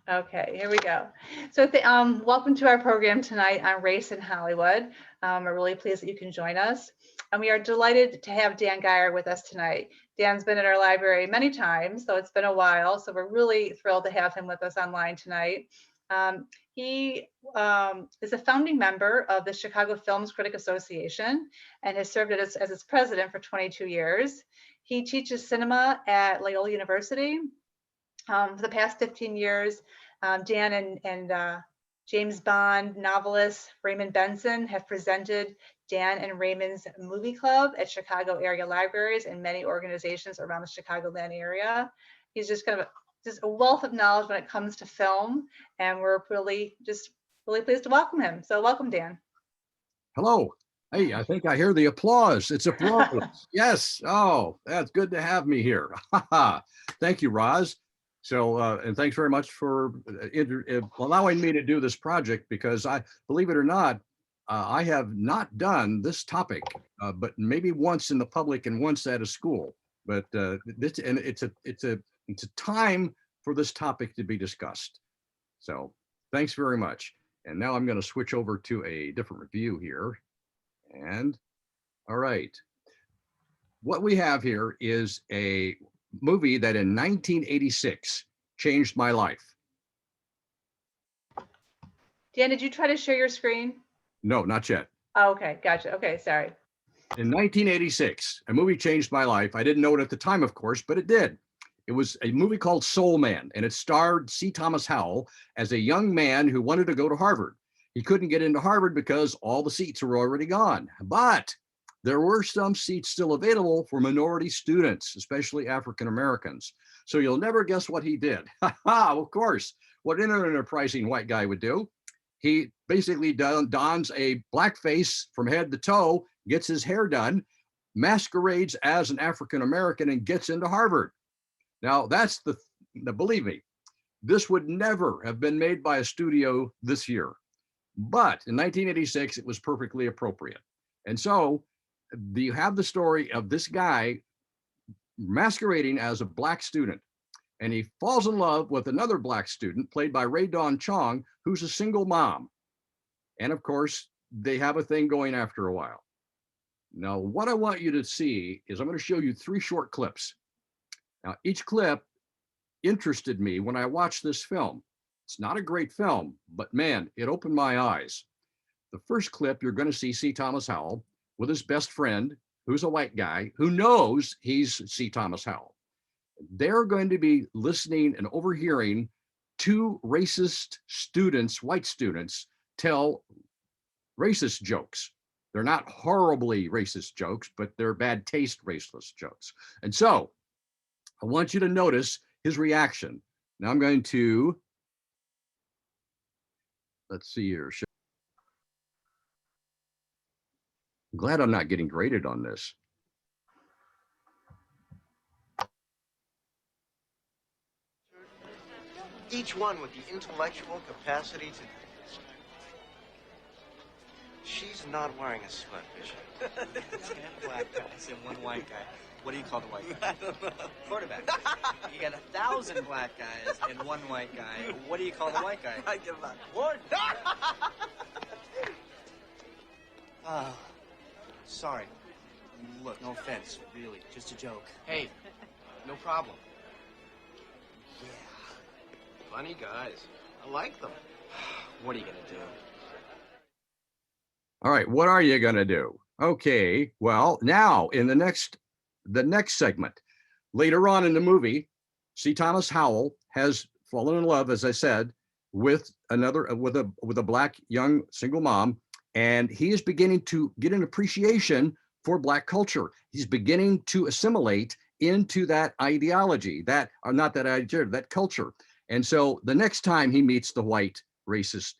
Okay, here we go. So, welcome to our program tonight on race in Hollywood. We're really pleased that you can join us. And we are delighted to have Dan Gire with us tonight. Dan's been in our library many times, so it's been a while. So we're really thrilled to have him with us online tonight. He is a founding member of the Chicago Films Critic Association and has served as its president for 22 years. He teaches cinema at Loyola University. For the past 15 years, Dan and James Bond novelist Raymond Benson have presented Dan and Raymond's Movie Club at Chicago area libraries and many organizations around the Chicagoland area. He's just kind of just a wealth of knowledge when it comes to film, and we're really pleased to welcome him. So welcome, Dan. Hello. Hey, I think I hear the applause. It's applause. Yes. Oh, that's good to have me here. Thank you, Roz. So, and thanks very much for allowing me to do this project, because believe it or not, I have not done this topic, but maybe once in the public and once at a school. But it's a time for this topic to be discussed. So, thanks very much. And now I'm going to switch over to a different review here. And all right, what we have here is a movie that in 1986 changed my life. Dan, did you try to share your screen? No, not yet. Oh, okay, gotcha. Okay, sorry. In 1986, a movie changed my life. I didn't know it at the time, of course, but it did. It was a movie called Soul Man, and it starred C. Thomas Howell as a young man who wanted to go to Harvard. He couldn't get into Harvard because all the seats were already gone. But there were some seats still available for minority students, especially African Americans. So you'll never guess what he did. Of course, what an enterprising white guy would do. He basically dons a blackface from head to toe, gets his hair done, masquerades as an African American, and gets into Harvard. Now, that's believe me, this would never have been made by a studio this year. But in 1986, it was perfectly appropriate. And so you have the story of this guy masquerading as a black student. And he falls in love with another black student played by Ray Dawn Chong, who's a single mom. And of course, they have a thing going after a while. Now, what I want you to see is I'm going to show you 3 short clips. Now, each clip interested me when I watched this film. It's not a great film, but man, it opened my eyes. The first clip, you're going to see C. Thomas Howell with his best friend, who's a white guy, who knows he's C. Thomas Howell. They're going to be listening and overhearing 2 racist students, white students, tell racist jokes. They're not horribly racist jokes, but they're bad taste racist jokes. And so I want you to notice his reaction. Now I'm going to, let's see here. I'm glad I'm not getting graded on this. Each one with the intellectual capacity to... She's not wearing a sweat, is she? 10 black guys and 1 white guy. What do you call the white guy? I don't know. Quarterback. You got 1,000 black guys and 1 white guy. What do you call the white guy? I give up. What? Oh, sorry. Look, no offense, really, just a joke. Hey, no problem. Yeah. Funny guys. I like them. What are you gonna do? All right, what are you gonna do? Okay, well, now in the next segment, later on in the movie, C. Thomas Howell has fallen in love, as I said, with a black young single mom, and he is beginning to get an appreciation for black culture. He's beginning to assimilate into that ideology, that culture. And so the next time he meets the white racist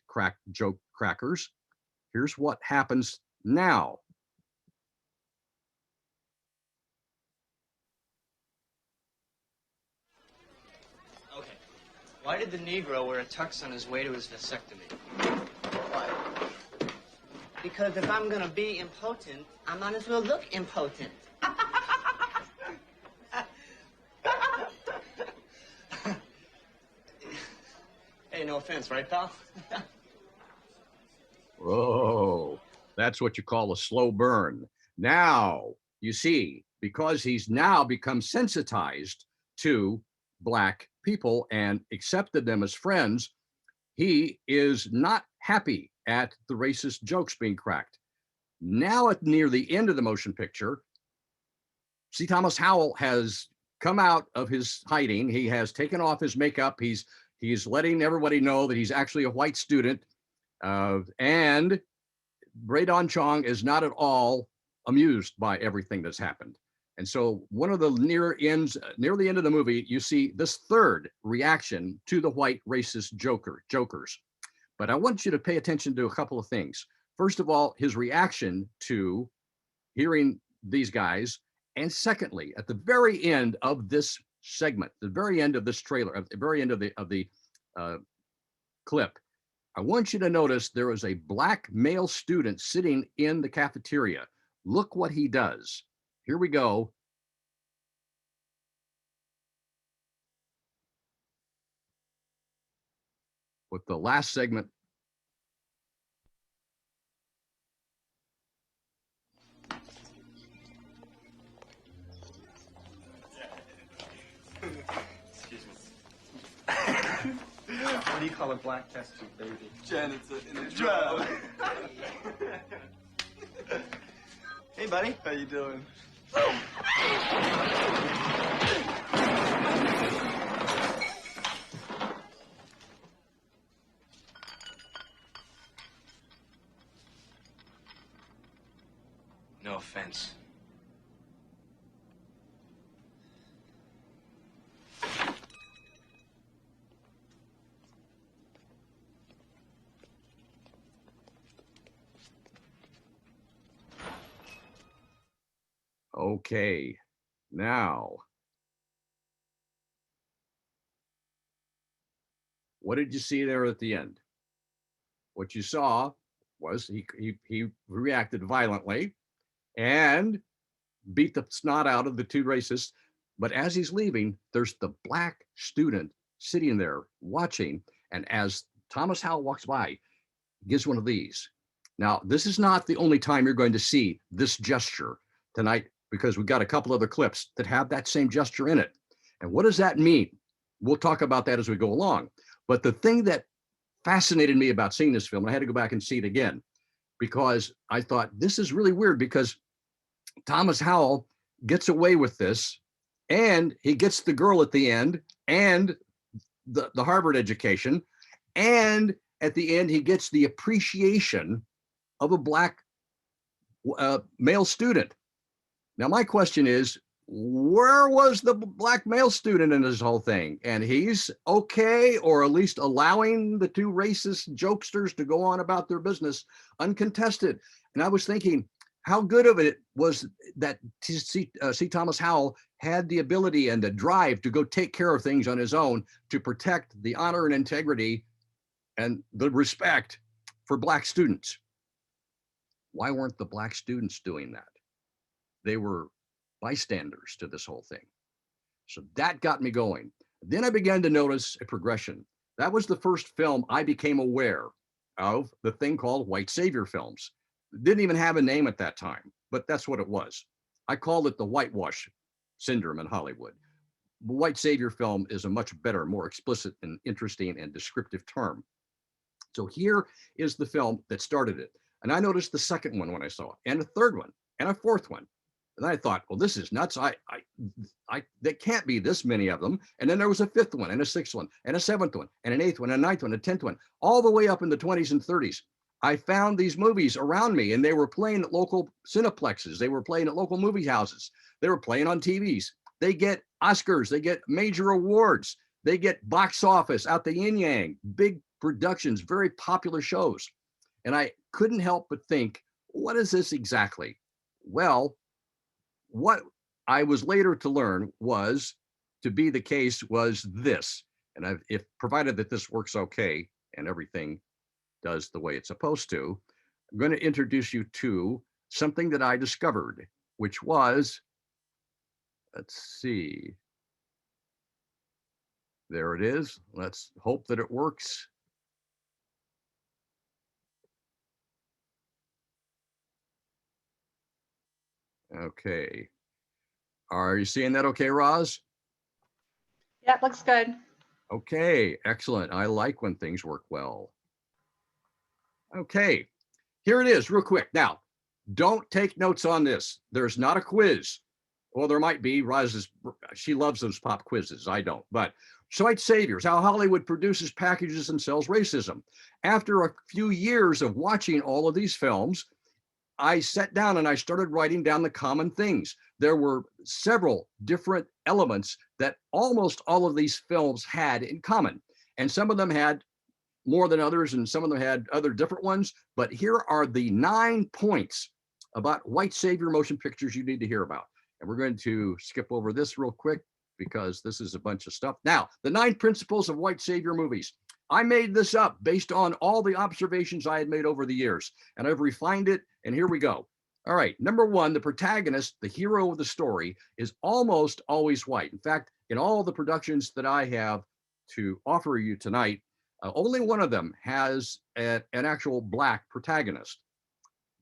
joke crackers, here's what happens now. Okay. Why did the Negro wear a tux on his way to his vasectomy? Why? Because if I'm gonna be impotent, I might as well look impotent. no offense, right, pal? Whoa, that's what you call a slow burn. Now, you see, because he's now become sensitized to Black people and accepted them as friends, he is not happy at the racist jokes being cracked. Now, at near the end of the motion picture, C. Thomas Howell has come out of his hiding. He has taken off his makeup. He's letting everybody know that he's actually a white student. And Braydon Chong is not at all amused by everything that's happened. And so one of the near the end of the movie, you see this third reaction to the white racist jokers. But I want you to pay attention to a couple of things. First of all, his reaction to hearing these guys. And secondly, at the very end of this segment, the very end of this trailer, at the very end of the clip, I want you to notice there is a Black male student sitting in the cafeteria. Look what he does. Here we go. With the last segment. Excuse me. What do you call a black test tube, baby? Janitor in the job. Hey, buddy. How you doing? No offense. Okay, now, what did you see there at the end? What you saw was he reacted violently and beat the snot out of the two racists. But as he's leaving, there's the Black student sitting there watching. And as Thomas Howell walks by, he gives one of these. Now, this is not the only time you're going to see this gesture tonight, because we've got a couple other clips that have that same gesture in it. And what does that mean? We'll talk about that as we go along. But the thing that fascinated me about seeing this film, and I had to go back and see it again, because I thought this is really weird, because Thomas Howell gets away with this, and he gets the girl at the end, and the Harvard education, and at the end he gets the appreciation of a Black male student. Now, my question is, where was the Black male student in this whole thing? And he's okay, or at least allowing the two racist jokesters to go on about their business uncontested. And I was thinking, how good of it was that C. Thomas Howell had the ability and the drive to go take care of things on his own to protect the honor and integrity and the respect for Black students. Why weren't the Black students doing that? They were bystanders to this whole thing. So that got me going. Then I began to notice a progression. That was the first film I became aware of, the thing called white savior films. It didn't even have a name at that time, but that's what it was. I called it the whitewash syndrome in Hollywood. The white savior film is a much better, more explicit and interesting and descriptive term. So here is the film that started it. And I noticed the second one when I saw it, and a third one, and a fourth one. And I thought, well, this is nuts. There can't be this many of them. And then there was a fifth one, and a sixth one, and a seventh one, and an eighth one, and a ninth one, and a 10th one, all the way up in the 20s and 30s. I found these movies around me, and they were playing at local cineplexes. They were playing at local movie houses. They were playing on TVs. They get Oscars. They get major awards. They get box office out the yin yang, big productions, very popular shows. And I couldn't help but think, what is this exactly? Well, what I was later to learn was to be the case was this, and if provided that this works okay and everything does the way it's supposed to, I'm going to introduce you to something that I discovered, which was, let's see, there it is. Let's hope that it works. Okay. Are you seeing that okay, Roz? Yep, looks good. Okay, excellent. I like when things work well. Okay, here it is real quick. Now, don't take notes on this. There's not a quiz. Well, there might be. She loves those pop quizzes. I don't. But white saviors, how Hollywood produces, packages, and sells racism. After a few years of watching all of these films, I sat down and I started writing down the common things. There were several different elements that almost all of these films had in common. And some of them had more than others, and some of them had other different ones. But here are the 9 points about white savior motion pictures you need to hear about. And we're going to skip over this real quick because this is a bunch of stuff. Now, the 9 principles of white savior movies. I made this up based on all the observations I had made over the years, and I've refined it, and here we go. All right, number 1, the protagonist, the hero of the story, is almost always white. In fact, in all the productions that I have to offer you tonight, only one of them has an actual black protagonist.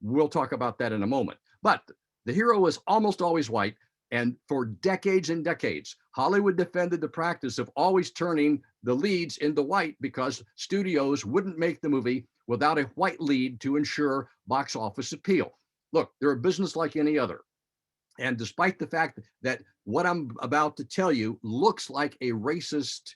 We'll talk about that in a moment. But the hero is almost always white. And for decades and decades, Hollywood defended the practice of always turning the leads into white because studios wouldn't make the movie without a white lead to ensure box office appeal. Look, they're a business like any other. And despite the fact that what I'm about to tell you looks like a racist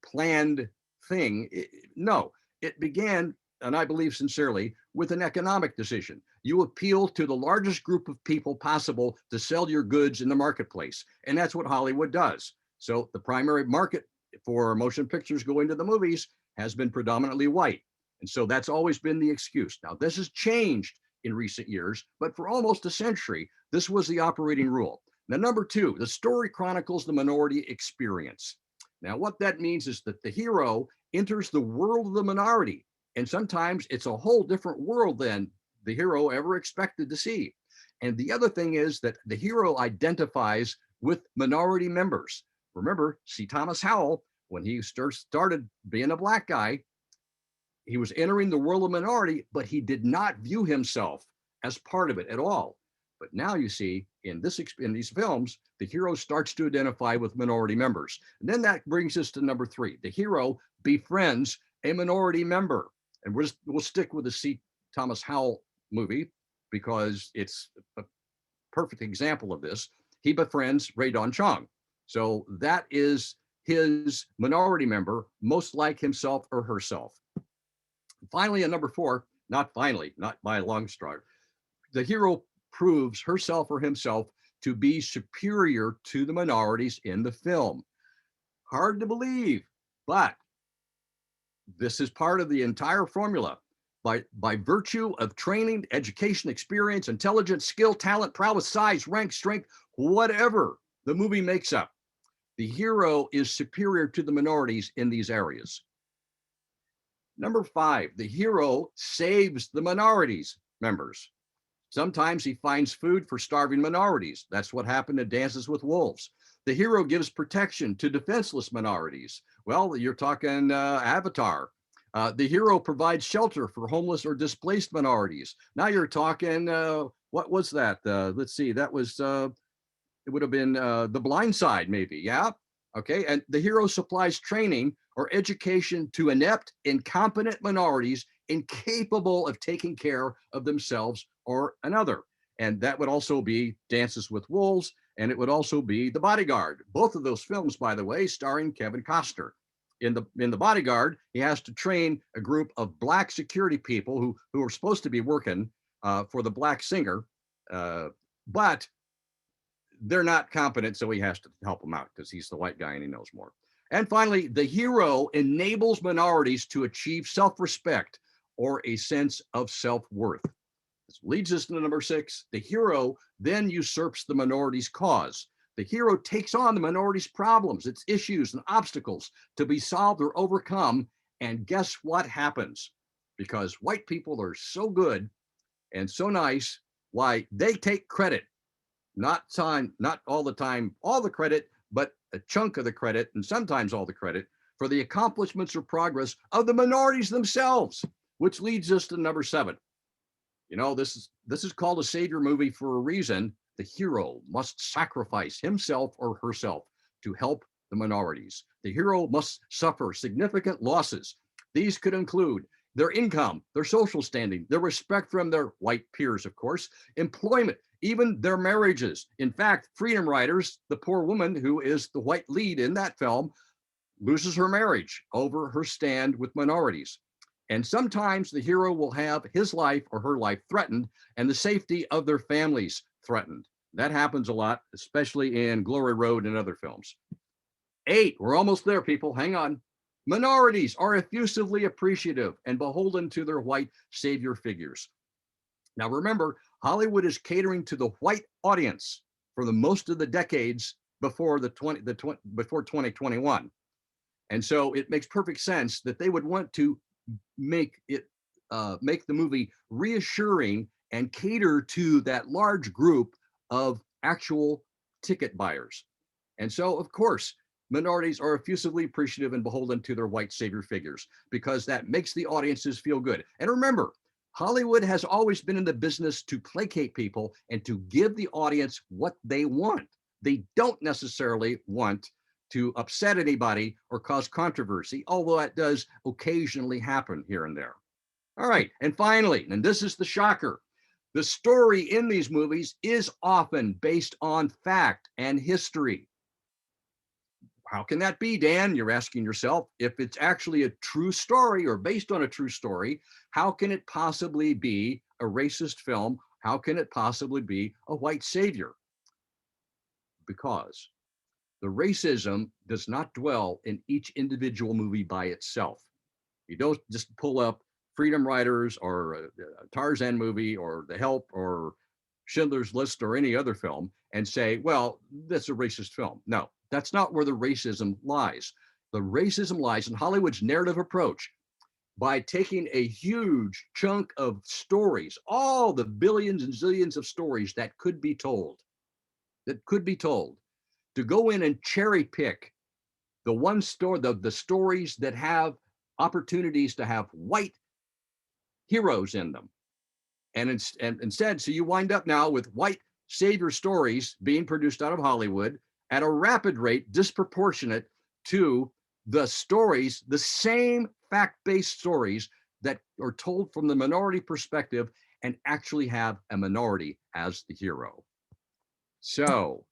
planned thing, no, it began, and I believe sincerely, with an economic decision. You appeal to the largest group of people possible to sell your goods in the marketplace. And that's what Hollywood does. So the primary market for motion pictures going to the movies has been predominantly white. And so that's always been the excuse. Now, this has changed in recent years, but for almost a century, this was the operating rule. Now, number 2, the story chronicles the minority experience. Now, what that means is that the hero enters the world of the minority, and sometimes it's a whole different world than the hero ever expected to see. And the other thing is that the hero identifies with minority members. Remember, C. Thomas Howell, when he started being a black guy, he was entering the world of minority, but he did not view himself as part of it at all. But now you see in these films, the hero starts to identify with minority members. And then that brings us to number 3. The hero befriends a minority member. And we'll stick with the C. Thomas Howell movie because it's a perfect example of this. He befriends Ray Don Chong. So that is his minority member, most like himself or herself. Finally, at number 4, not finally, not by a long shot, the hero proves herself or himself to be superior to the minorities in the film. Hard to believe, but this is part of the entire formula. By virtue of training, education, experience, intelligence, skill, talent, prowess, size, rank, strength, whatever the movie makes up, the hero is superior to the minorities in these areas. Number 5, the hero saves the minorities members. Sometimes he finds food for starving minorities. That's what happened in Dances with Wolves. The hero gives protection to defenseless minorities. Well, you're talking Avatar. The hero provides shelter for homeless or displaced minorities. Now you're talking, what was that? Let's see, that was, it would have been The Blind Side, maybe, yeah? Okay, and the hero supplies training or education to inept, incompetent minorities incapable of taking care of themselves or another. And that would also be Dances with Wolves, and it would also be The Bodyguard. Both of those films, by the way, starring Kevin Costner. In the Bodyguard, he has to train a group of black security people who are supposed to be working for the black singer, but they're not competent, so he has to help them out because he's the white guy and he knows more. And finally, the hero enables minorities to achieve self-respect or a sense of self-worth. This leads us to number 6. The hero then usurps the minority's cause. The hero takes on the minority's problems, its issues and obstacles to be solved or overcome. And guess what happens? Because white people are so good and so nice, why, they take credit. Not all the time, all the credit, but a chunk of the credit, and sometimes all the credit, for the accomplishments or progress of the minorities themselves, which leads us to number 7. You know, this is called a savior movie for a reason. the hero must sacrifice himself or herself to help the minorities. The hero must suffer significant losses. These could include their income, their social standing, their respect from their white peers, of course, employment, even their marriages. In fact, Freedom Riders, the poor woman who is the white lead in that film, loses her marriage over her stand with minorities. And sometimes the hero will have his life or her life threatened and the safety of their families threatened. That happens a lot, especially in Glory Road and other films. 8, we're almost there, people, hang on. Minorities are effusively appreciative and beholden to their white savior figures. Now remember, Hollywood is catering to the white audience for the most of the decades before before 2021. And so it makes perfect sense that they would want to make the movie reassuring and cater to that large group of actual ticket buyers. And so, of course, minorities are effusively appreciative and beholden to their white savior figures because that makes the audiences feel good. And remember, Hollywood has always been in the business to placate people and to give the audience what they want. They don't necessarily want to upset anybody or cause controversy, although that does occasionally happen here and there. All right, and finally, and this is the shocker, the story in these movies is often based on fact and history. How can that be, Dan? You're asking yourself. If it's actually a true story or based on a true story, how can it possibly be a racist film? How can it possibly be a white savior? Because the racism does not dwell in each individual movie by itself. You don't just pull up Freedom Riders or a Tarzan movie or The Help or Schindler's List or any other film and say, well, that's a racist film. No, that's not where the racism lies. The racism lies in Hollywood's narrative approach by taking a huge chunk of stories, all the billions and zillions of stories that could be told, to go in and cherry pick the stories that have opportunities to have white heroes in them. And instead, so you wind up now with white savior stories being produced out of Hollywood at a rapid rate disproportionate to the stories, the same fact-based stories that are told from the minority perspective and actually have a minority as the hero. So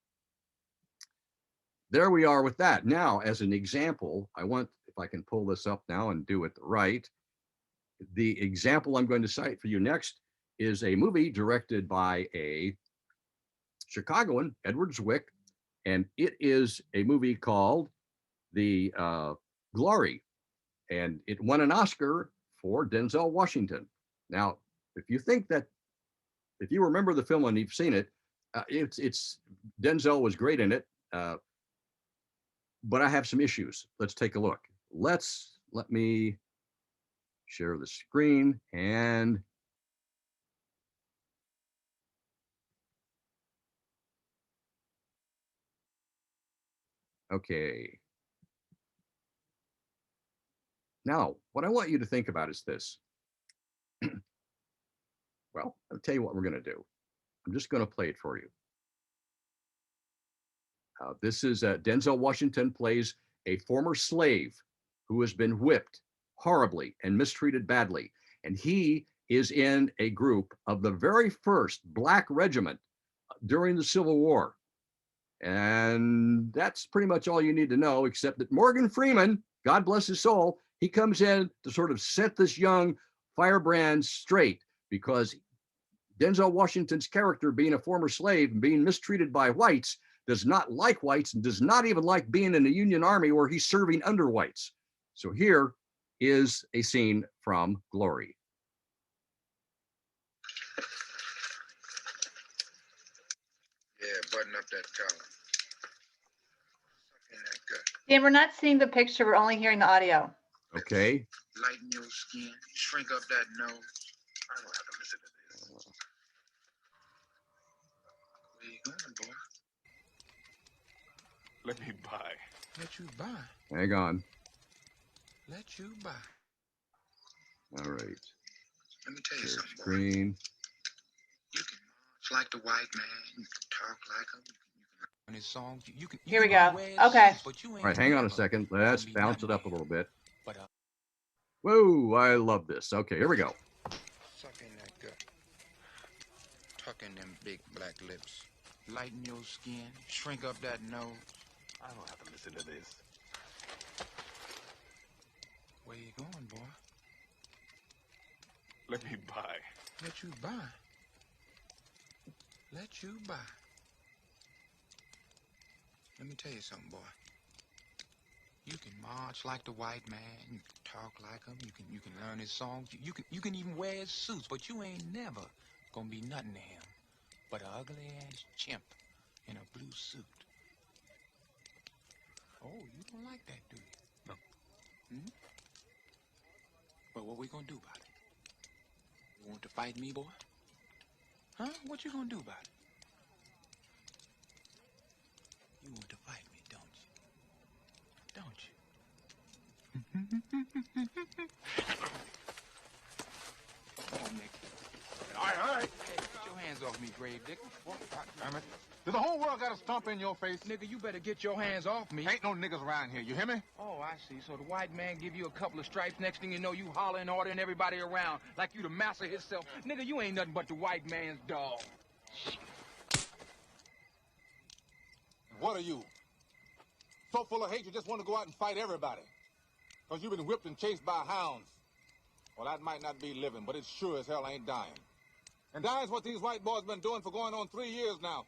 there we are with that. Now, as an example, I want, if I can pull this up now and do it right, the example I'm going to cite for you next is a movie directed by a Chicagoan, Edward Zwick, and it is a movie called The Glory, and it won an Oscar for Denzel Washington. Now, if you remember the film and you've seen it, it's Denzel was great in it, but I have some issues. Let's take a look. Let me share the screen and okay. Now, what I want you to think about is this. Well, I'll tell you what we're going to do. I'm just going to play it for you. This is Denzel Washington plays a former slave who has been whipped horribly and mistreated badly. And he is in a group of the very first Black regiment during the Civil War. And that's pretty much all you need to know, except that Morgan Freeman, God bless his soul, he comes in to sort of set this young firebrand straight, because Denzel Washington's character, being a former slave and being mistreated by whites, does not like whites and does not even like being in the Union Army where he's serving under whites. So here is a scene from Glory. Yeah, button up that collar. In that gut. Dan, we're not seeing the picture, we're only hearing the audio. Okay. Lighten your skin, shrink up that nose. I don't have to listen to this. Where you going, boy? Let me buy. Let you buy. Hang on. Let you buy. All right. Let me tell you Share something, boy. screen. You can It's like the white man. You can talk like him. You can his songs. Here we go. Okay. All right, hang on a second. Let's bounce it up a little bit. Whoa, I love this. Okay, here we go. Suck in that gut. Tuck in them big black lips. Lighten your skin. Shrink up that nose. I don't have to listen to this. Where you going, boy? Let me buy. Let you buy. Let you buy. Let me tell you something, boy. You can march like the white man. You can talk like him. You can learn his songs. You can even wear his suits, but you ain't never gonna be nothing to him but an ugly ass chimp in a blue suit. Oh, you don't like that, do you? No. Hmm? Well, what we gonna do about it? You want to fight me, boy? Huh? What you gonna do about it? You want to fight me, don't you? Come on, Nick. All right. Hey, get your hands off me, grave digger. Damn it. Does the whole world got a stump in your face? Nigga, you better get your hands off me. Ain't no niggas around here, you hear me? Oh, I see. So the white man give you a couple of stripes. Next thing you know, you hollering, ordering everybody around like you the master himself. Nigga, you ain't nothing but the white man's dog. What are you? So full of hate you just want to go out and fight everybody. Because you've been whipped and chased by hounds. Well, that might not be living, but it sure as hell ain't dying. And dying's what these white boys been doing for going on 3 years now.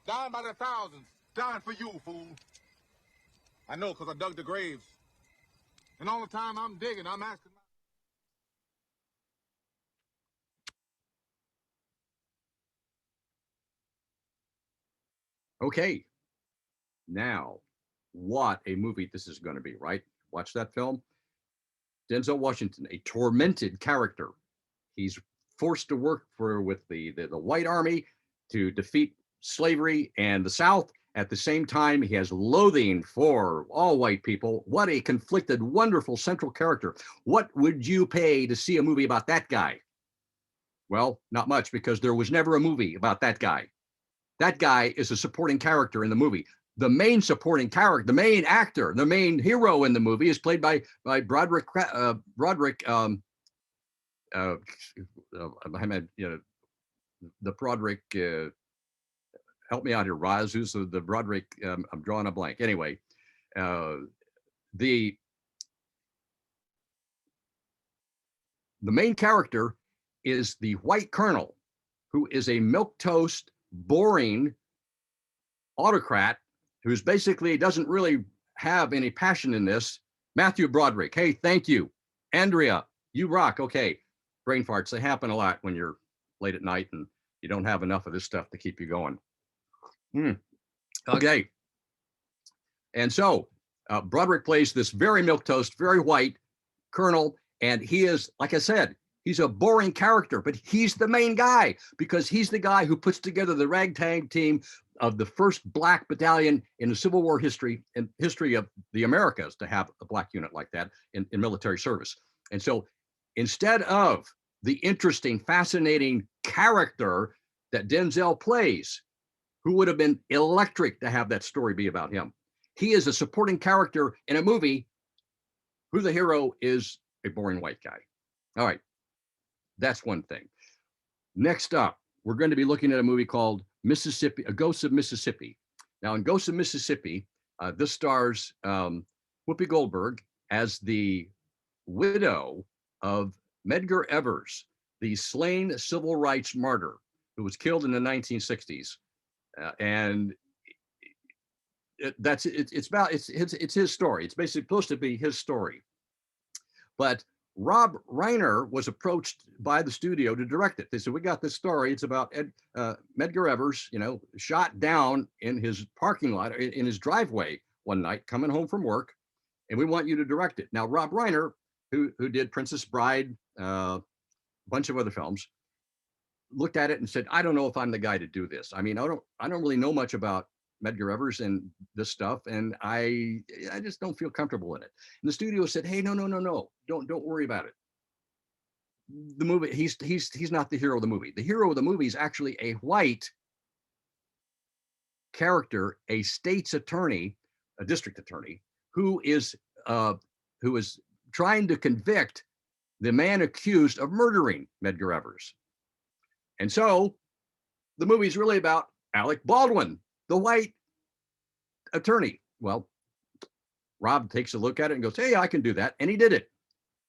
Dying by the thousands. Dying for you, fool. I know, because I dug the graves. And all the time I'm digging, I'm asking... Okay, now, what a movie this is going to be, right? Watch that film. Denzel Washington, a tormented character. He's forced to work with the white army to defeat slavery and the South. At the same time, he has loathing for all white people. What a conflicted, wonderful central character. What would you pay to see a movie about that guy? Well, not much, because there was never a movie about that guy. That guy is a supporting character in the movie. The main supporting character, the main actor, the main hero in the movie is played by Broderick. The Broderick. Help me out here, Roz. Who's the Broderick? I'm drawing a blank. Anyway, the main character is the white colonel, who is a milquetoast, boring autocrat who's basically doesn't really have any passion in this. Matthew Broderick. Hey, thank you. Andrea, you rock. Okay. Brain farts, they happen a lot when you're late at night and you don't have enough of this stuff to keep you going. Okay. And so Broderick plays this very milquetoast, very white colonel. And he is, like I said, he's a boring character, but he's the main guy because he's the guy who puts together the ragtag team of the first black battalion in the Civil War history and history of the Americas to have a black unit like that in military service. And so instead of the interesting, fascinating character that Denzel plays, who would have been electric to have that story be about him, he is a supporting character in a movie who the hero is a boring white guy. All right, that's one thing. Next up, we're going to be looking at a movie called Mississippi, A Ghost of Mississippi. Now, in Ghost of Mississippi, this stars Whoopi Goldberg as the widow of Medgar Evers, the slain civil rights martyr who was killed in the 1960s. And it's his story. It's basically supposed to be his story. But Rob Reiner was approached by the studio to direct it. They said, we got this story. It's about Medgar Evers, shot down in his parking lot, in his driveway one night, coming home from work, and we want you to direct it. Now, Rob Reiner, who did Princess Bride, a bunch of other films, looked at it and said, I don't know if I'm the guy to do this. I mean, I don't really know much about Medgar Evers and this stuff, and I just don't feel comfortable in it. And the studio said, hey, no, don't worry about it. the movie, he's not the hero of the movie. The hero of the movie is actually a white character, a state's attorney, a district attorney, who is trying to convict the man accused of murdering Medgar Evers. And so the movie's really about Alec Baldwin, the white attorney. Well, Rob takes a look at it and goes, hey, I can do that. And he did it.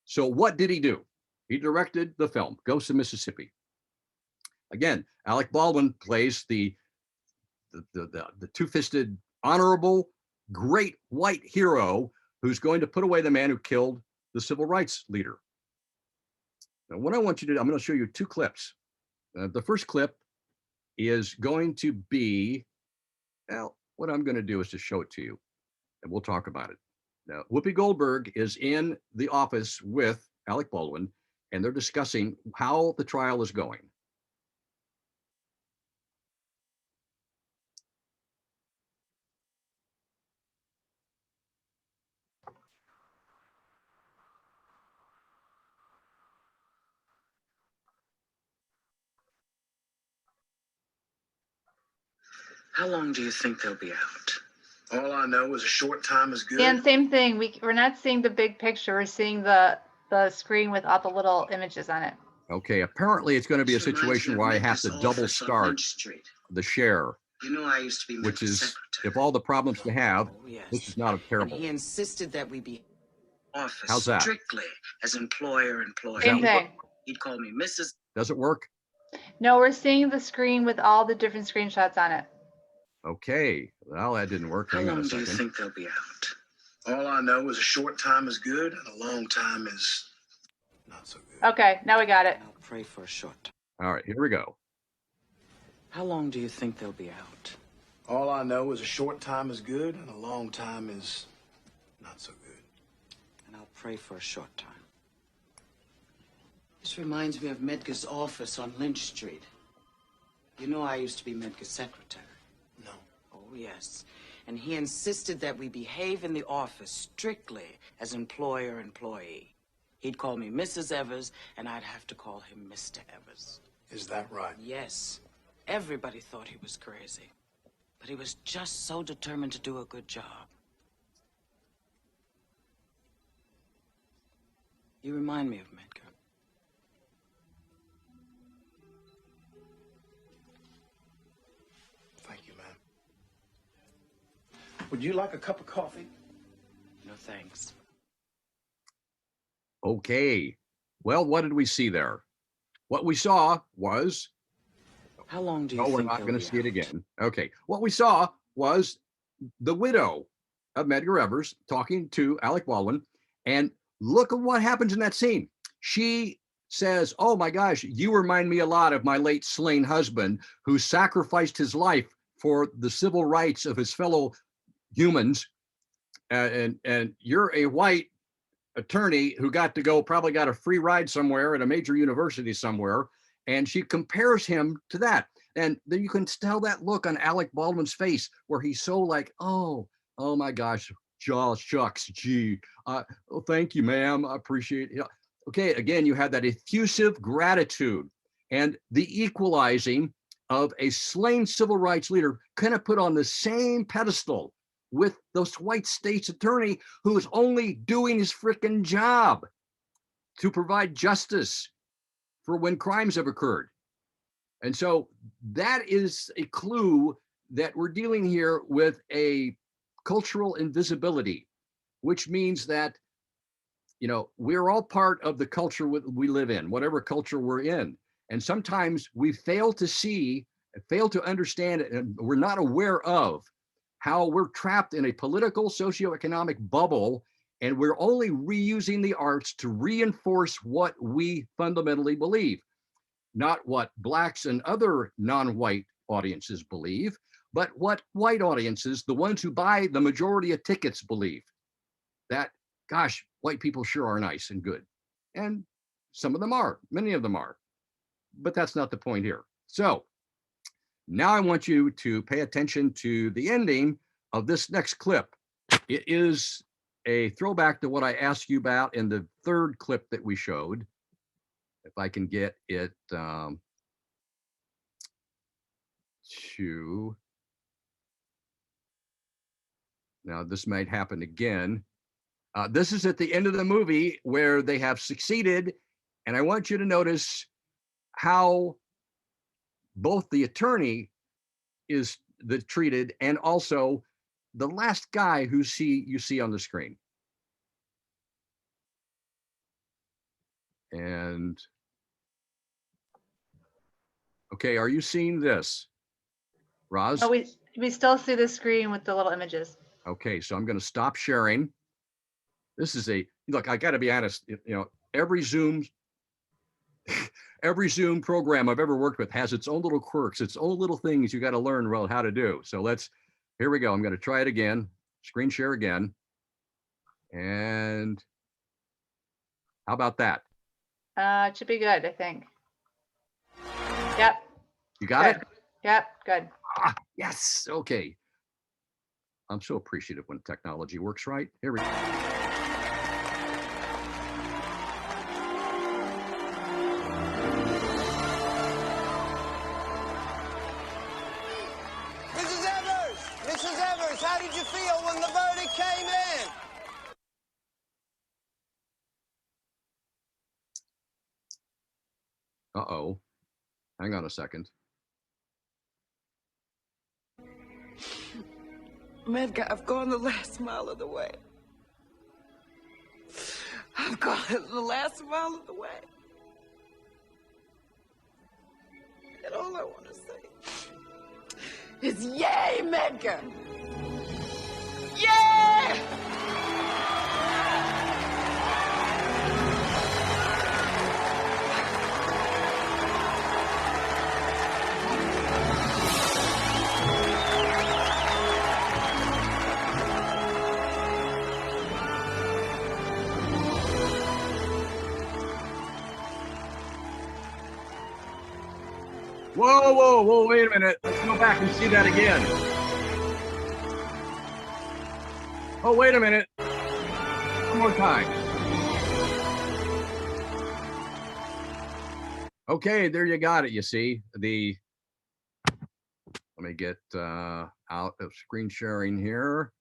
So what did he do? He directed the film, Ghosts of Mississippi. Again, Alec Baldwin plays the two-fisted, honorable, great white hero who's going to put away the man who killed the civil rights leader. Now, what I want you to do, I'm going to show you two clips. The first clip is going to be, well, what I'm going to do is to show it to you, and we'll talk about it. Now, Whoopi Goldberg is in the office with Alec Baldwin, and they're discussing how the trial is going. How long do you think they'll be out? All I know is a short time is good. And same thing, we're not seeing the big picture, we're seeing the screen with all the little images on it. Okay, apparently it's going to be a This reminds me situation of where I have Memphis to double office on start Lynch Street. the share, You know, I used to be which Memphis is, secretary. if all the problems we have, Oh, yes. this is not a And terrible. he insisted that we be Office How's that? strictly as employer-employee. Same thing. He'd call me Mrs. Does it work? No, we're seeing the screen with all the different screenshots on it. Okay, well, that didn't work. How Hang on long a do you second. think they'll be out? All I know is a short time is good and a long time is not so good. Okay, now we got it. I'll pray for a short time. All right, here we go. How long do you think they'll be out? All I know is a short time is good and a long time is not so good. And I'll pray for a short time. This reminds me of Medgar's office on Lynch Street. You know, I used to be Medgar's secretary. No. Oh, yes. And he insisted that we behave in the office strictly as employer-employee. He'd call me Mrs. Evers, and I'd have to call him Mr. Evers. Is that right? Yes. Everybody thought he was crazy. But he was just so determined to do a good job. You remind me of Medgar. Thank you, ma'am. Would you like a cup of coffee? No thanks. Okay, well, what did we see there? What we saw was, How long do you no, we're think not they'll going be to see it out? again. Okay, what we saw was the widow of Medgar Evers talking to Alec Baldwin, and look at what happens in that scene. She says, oh my gosh, you remind me a lot of my late slain husband who sacrificed his life for the civil rights of his fellow humans. And you're a white attorney who got to go, probably got a free ride somewhere at a major university somewhere. And she compares him to that. And then you can tell that look on Alec Baldwin's face where he's so like, oh my gosh, shucks, gee, oh, thank you, ma'am, I appreciate it. Okay, again, you have that effusive gratitude and the equalizing of a slain civil rights leader kind of put on the same pedestal with this white state's attorney who is only doing his freaking job to provide justice for when crimes have occurred. And so that is a clue that we're dealing here with a cultural invisibility, which means that, you know, we're all part of the culture we live in, whatever culture we're in. And sometimes we fail to see, fail to understand it, and we're not aware of how we're trapped in a political, socioeconomic bubble, and we're only reusing the arts to reinforce what we fundamentally believe. Not what blacks and other non-white audiences believe, but what white audiences, the ones who buy the majority of tickets, believe. That, gosh, white people sure are nice and good. And some of them are, many of them are. But that's not the point here. So now I want you to pay attention to the ending of this next clip. It is a throwback to what I asked you about in the third clip that we showed. if I can get it to, now this might happen again. This is at the end of the movie where they have succeeded. And I want you to notice how both the attorney is treated and also the last guy who you see on the screen. And okay, are you seeing this, Roz? Oh, we still see the screen with the little images. Okay, so I'm going to stop sharing. This is look, I got to be honest, every Zoom program I've ever worked with has its own little quirks, its own little things you got to learn how to do. So here we go. I'm going to try it again, screen share again. And how about that? It should be good, I think. Yep. You got good. it? Yep, good. Yes, okay. I'm so appreciative when technology works right. Here we go. Mrs. Evers, how did you feel when the verdict came in? Uh-oh. Hang on a second. Medgar, I've gone the last mile of the way. I've gone the last mile of the way. And all I want to say is yay, Medgar! Yay! Whoa, wait a minute. Let's go back and see that again. Oh, wait a minute. One more time. Okay, there you got it, you see. Let me get out of screen sharing here.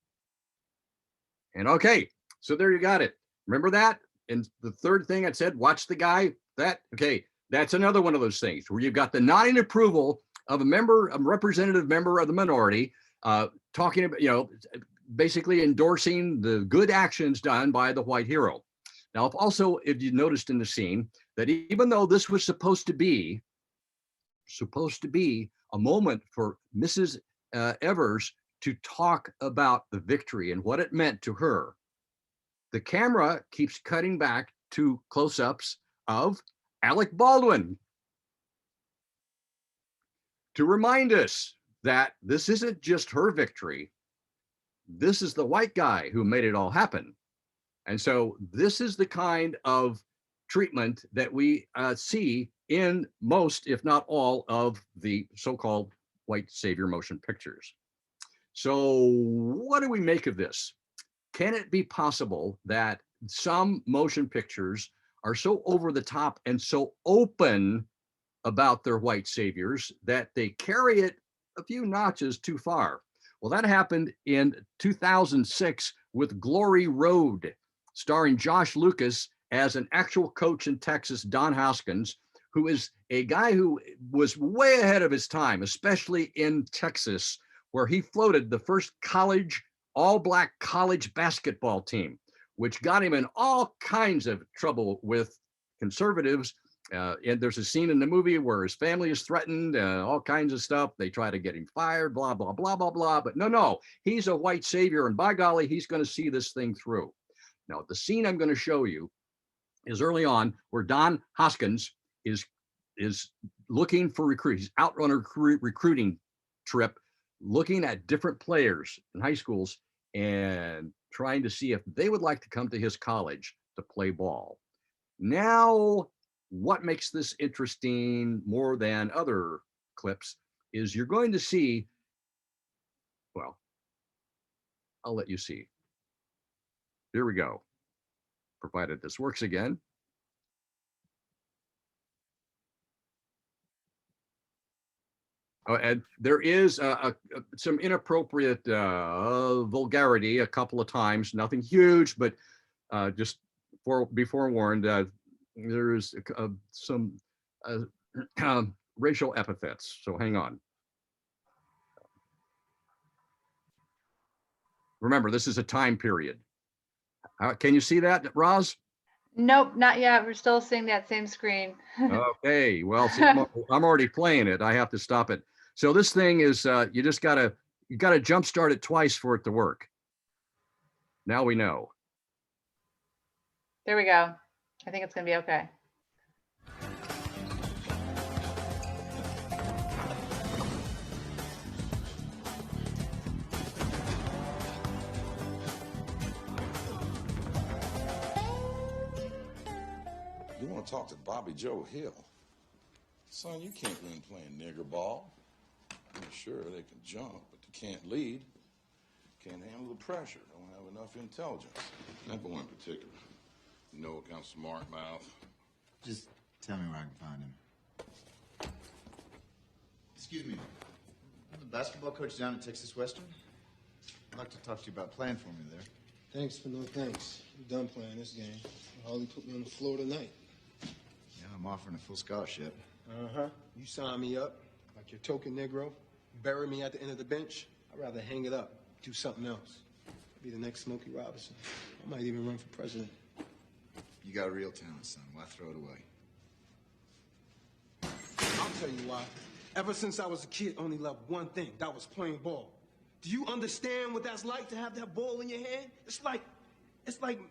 And okay, so there you got it. Remember that? And the third thing I said, watch the guy, okay. That's another one of those things where you've got the nodding approval of a representative member of the minority, talking about, basically endorsing the good actions done by the white hero. Now, if you noticed in the scene that even though this was supposed to be a moment for Mrs. Evers to talk about the victory and what it meant to her, the camera keeps cutting back to close-ups of Alec Baldwin to remind us that this isn't just her victory. This is the white guy who made it all happen. And so this is the kind of treatment that we see in most, if not all, of the so-called white savior motion pictures. So what do we make of this? Can it be possible that some motion pictures are so over the top and so open about their white saviors that they carry it a few notches too far? Well, that happened in 2006 with Glory Road, starring Josh Lucas as an actual coach in Texas, Don Hoskins, who is a guy who was way ahead of his time, especially in Texas, where he floated the first all-black college basketball team, which got him in all kinds of trouble with conservatives. And there's a scene in the movie where his family is threatened, all kinds of stuff. They try to get him fired, blah, blah, blah, blah, blah. But no, he's a white savior. And by golly, he's going to see this thing through. Now, the scene I'm going to show you is early on where Don Hoskins is looking for recruits. He's out on a recruiting trip, looking at different players in high schools and trying to see if they would like to come to his college to play ball. Now, what makes this interesting more than other clips is you're going to see, well, I'll let you see. Here we go, provided this works again. And there is some inappropriate vulgarity a couple of times, nothing huge, but just be forewarned, there's some racial epithets, so hang on. Remember, this is a time period. Can you see that, Roz? Nope, not yet. We're still seeing that same screen. Okay, well, see, I'm already playing it. I have to stop it. So this thing is, you gotta jumpstart it twice for it to work. Now we know. There we go. I think it's gonna be okay. You want to talk to Bobby Joe Hill? Son, you can't win playing nigger ball. I'm sure they can jump, but they can't lead. Can't handle the pressure. Don't have enough intelligence. That boy in particular. You know what kind of smart mouth. Just tell me where I can find him. Excuse me. I'm the basketball coach down at Texas Western. I'd like to talk to you about playing for me there. Thanks for no thanks. I'm done playing this game. Harley put me on the floor tonight. Yeah, I'm offering a full scholarship. Uh-huh. You sign me up like your token Negro, bury me at the end of the bench. I'd rather hang it up, do something else. Be the next Smokey Robinson. I might even run for president. You got real talent, son. Why throw it away? I'll tell you why. Ever since I was a kid, only loved one thing. That was playing ball. Do you understand what that's like to have that ball in your hand? It's like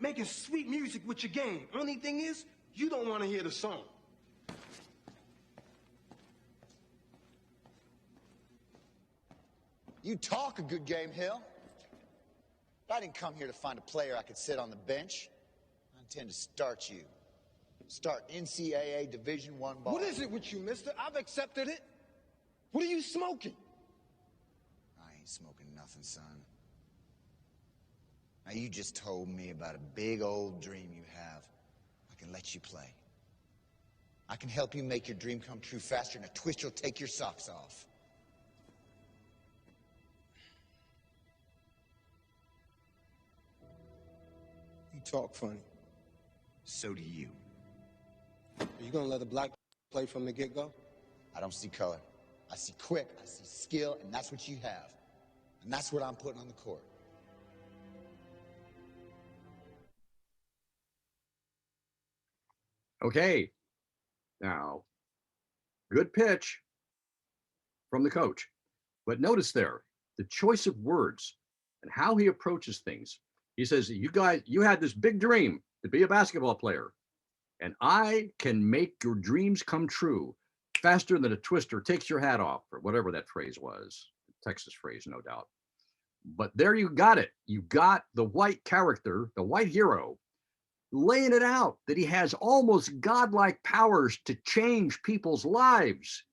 making sweet music with your game. Only thing is, you don't want to hear the song. You talk a good game, Hill. But I didn't come here to find a player I could sit on the bench. I intend to start you. Start NCAA Division I ball. What is it with you, mister? I've accepted it. What are you smoking? I ain't smoking nothing, son. Now, you just told me about a big old dream you have. I can let you play. I can help you make your dream come true faster than a twist you'll take your socks off. You talk funny. So do you. Are you gonna let a black play from the get-go? I don't see color. I see quick, I see skill, and that's what you have. And that's what I'm putting on the court. Okay, now, good pitch from the coach. But notice there, the choice of words and how he approaches things. He says, you guys, you had this big dream to be a basketball player, and I can make your dreams come true faster than a twister takes your hat off, or whatever that phrase was, Texas phrase, no doubt. But there you got it. You got the white character, the white hero, laying it out that he has almost godlike powers to change people's lives.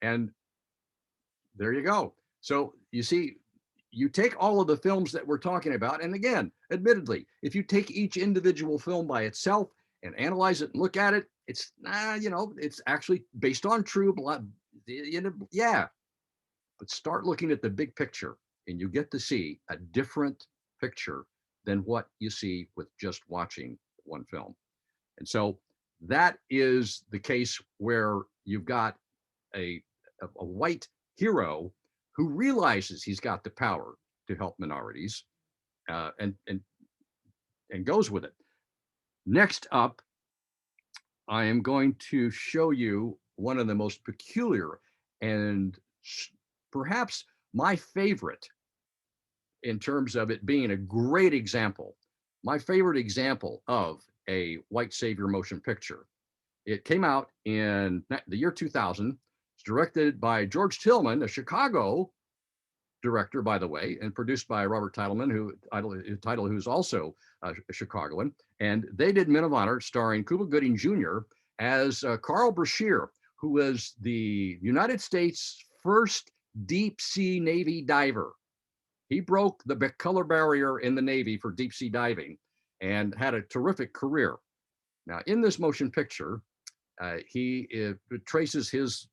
And there you go. So you see, you take all of the films that we're talking about, and again, admittedly, if you take each individual film by itself and analyze it and look at it, it's it's actually based on true blood, yeah. But start looking at the big picture, and you get to see a different picture than what you see with just watching one film. And so that is the case where you've got a white hero who realizes he's got the power to help minorities, and goes with it. Next up, I am going to show you one of the most peculiar and perhaps my favorite in terms of it being a great example, my favorite example of a white savior motion picture. It came out in the year 2000. It's directed by George Tillman, a Chicago director, by the way, and produced by Robert Titleman, who's also a Chicagoan. And they did Men of Honor, starring Cuba Gooding Jr. as Carl Brashear, who was the United States' first deep sea Navy diver. He broke the color barrier in the Navy for deep sea diving and had a terrific career. Now, in this motion picture, he traces his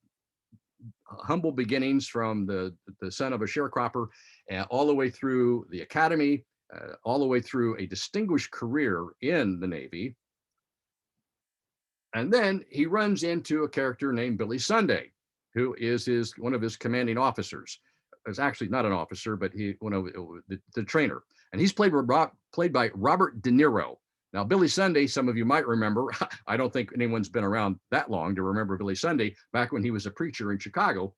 humble beginnings from the son of a sharecropper, all the way through the academy, all the way through a distinguished career in the Navy. And then he runs into a character named Billy Sunday, who is one of his commanding officers. It's actually not an officer, but one of the trainer. And he's played by Robert De Niro. Now, Billy Sunday, some of you might remember. I don't think anyone's been around that long to remember Billy Sunday back when he was a preacher in Chicago,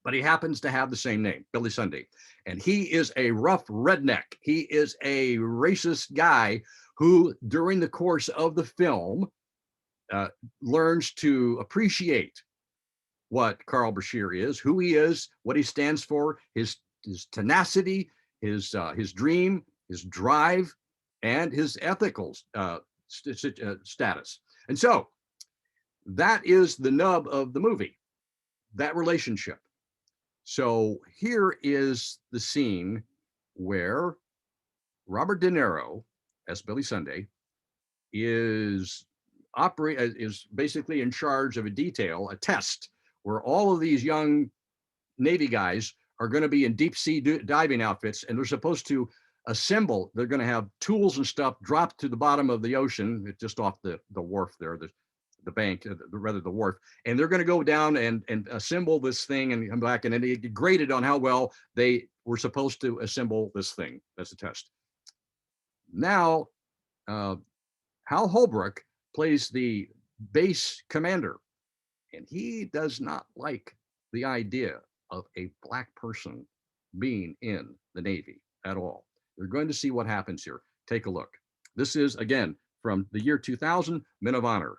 but he happens to have the same name, Billy Sunday. And he is a rough redneck. He is a racist guy who, during the course of the film, learns to appreciate what Carl Bashir is, who he is, what he stands for, his tenacity, his dream, his drive, and his ethical status. And so that is the nub of the movie, that relationship. So here is the scene where Robert De Niro, as Billy Sunday, is basically in charge of a detail, a test, where all of these young Navy guys are going to be in deep sea diving outfits, and they're supposed to assemble. They're going to have tools and stuff dropped to the bottom of the ocean, just off the wharf there, the bank, rather the wharf, and they're going to go down and assemble this thing and come back, and then they get graded on how well they were supposed to assemble this thing. That's a test. Now, Hal Holbrook plays the base commander, and he does not like the idea of a black person being in the Navy at all. You're going to see what happens here. Take a look. This is, again, from the year 2000, Men of Honor.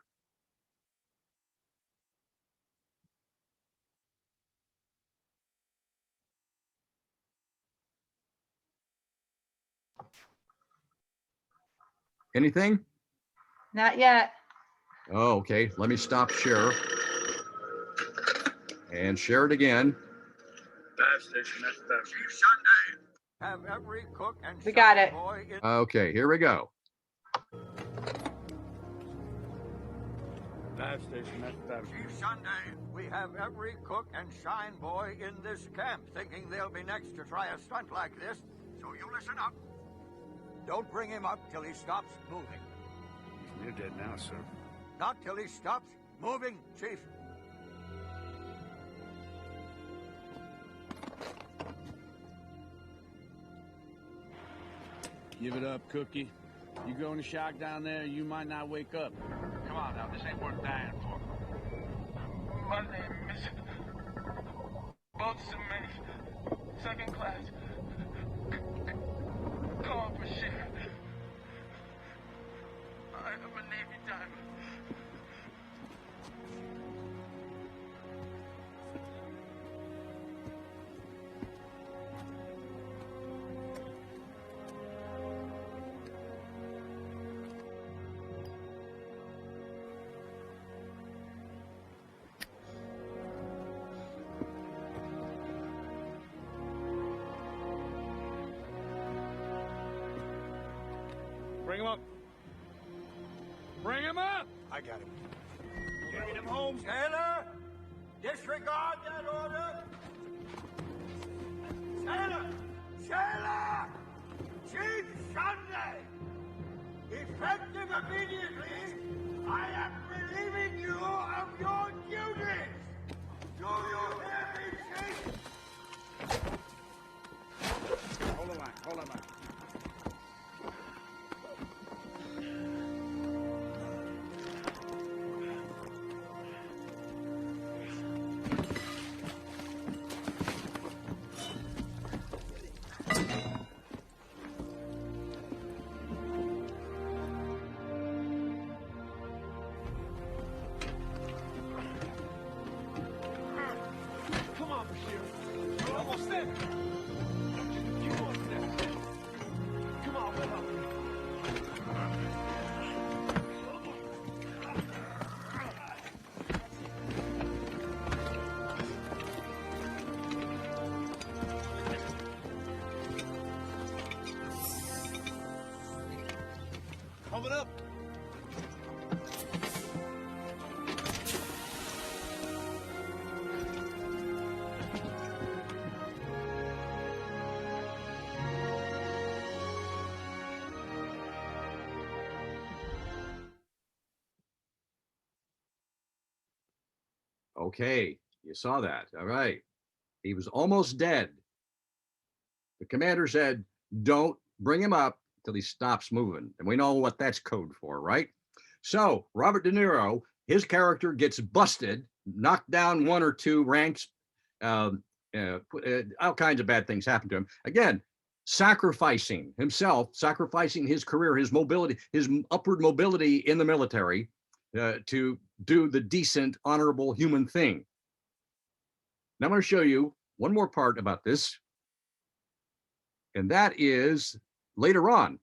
Anything? Not yet. Oh, okay. Let me stop share and share it again. Have every cook and We got it. boy in Okay, here we go. Chief Sunday, we have every cook and shine boy in this camp thinking they'll be next to try a stunt like this, so you listen up. Don't bring him up till he stops moving. He's near dead now, sir. Not till he stops moving, Chief. Give it up, Cookie. You go in the shock down there, you might not wake up. Come on now, this ain't worth dying for. My name is Boatswain, second class. Carl Bashir. I am a Navy diver. Bring him up. Bring him up! I got him. Bring him home, Sailor! Disregard that order! Sailor! Sailor! Chief Sunday! Effective immediately, I am relieving you of your duties! Do you hear me, Chief? Hold the line, hold the line. Come on, Bashir. You're almost there. You almost there. Come on, we're up. Coming up. Okay, you saw that. All right. He was almost dead. The commander said, don't bring him up till he stops moving. And we know what that's code for, right? So Robert De Niro, his character gets busted, knocked down 1 or 2 ranks. All kinds of bad things happen to him. Again, sacrificing himself, sacrificing his career, his mobility, his upward mobility in the military to do the decent, honorable human thing. Now I'm going to show you one more part about this. And that is later on.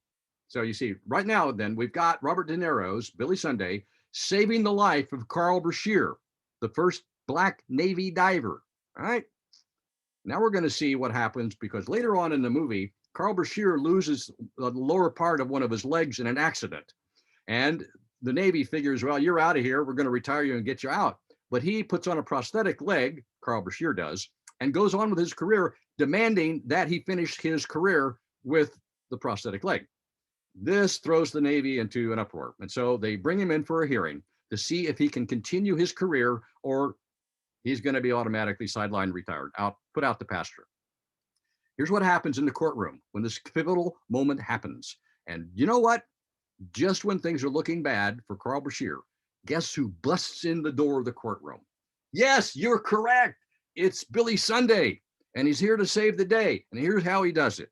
So you see, right now, then, we've got Robert De Niro's Billy Sunday saving the life of Carl Brashear, the first Black Navy diver. All right. Now we're going to see what happens, because later on in the movie, Carl Brashear loses the lower part of one of his legs in an accident. And the Navy figures, well, you're out of here. We're going to retire you and get you out. But he puts on a prosthetic leg, Carl Brashear does, and goes on with his career, demanding that he finish his career with the prosthetic leg. This throws the Navy into an uproar. And so they bring him in for a hearing to see if he can continue his career or he's going to be automatically sidelined, retired, put out to pasture. Here's what happens in the courtroom when this pivotal moment happens. And you know what? Just when things are looking bad for Carl Brashear, guess who busts in the door of the courtroom? Yes, you're correct. It's Billy Sunday, and he's here to save the day. And here's how he does it.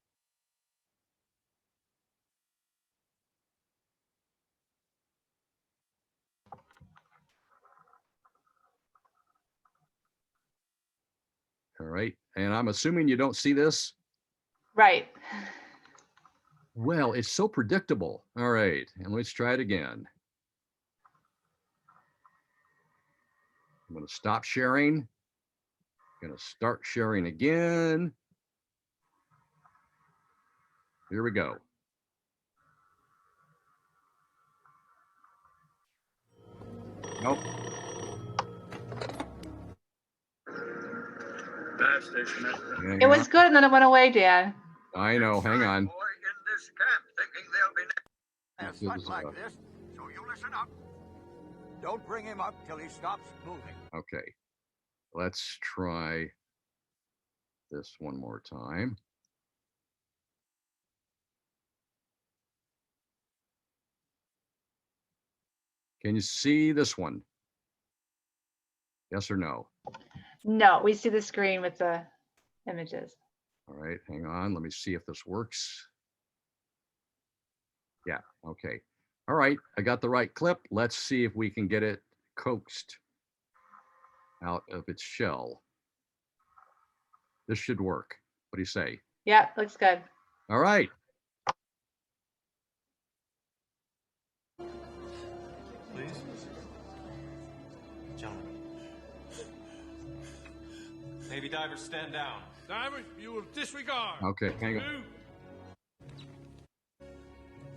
All right. And I'm assuming you don't see this. Right. Well, it's so predictable. All right. And let's try it again. I'm going to stop sharing. I'm going to start sharing again. Here we go. Nope. It was good, and then it went away, Dan. I know. Hang on. In this camp, thinking they'll be a stunt like this, so you listen up. Don't bring him up till he stops moving. Okay. Let's try this one more time. Can you see this one? Yes or no? No, we see the screen with the images. All right, hang on. Let me see if this works. Yeah, okay. All right, I got the right clip. Let's see if we can get it coaxed out of its shell. This should work. What do you say? Yeah, looks good. All right. Please. Gentlemen. Navy divers, stand down. Divers, you will disregard. Okay, hang on.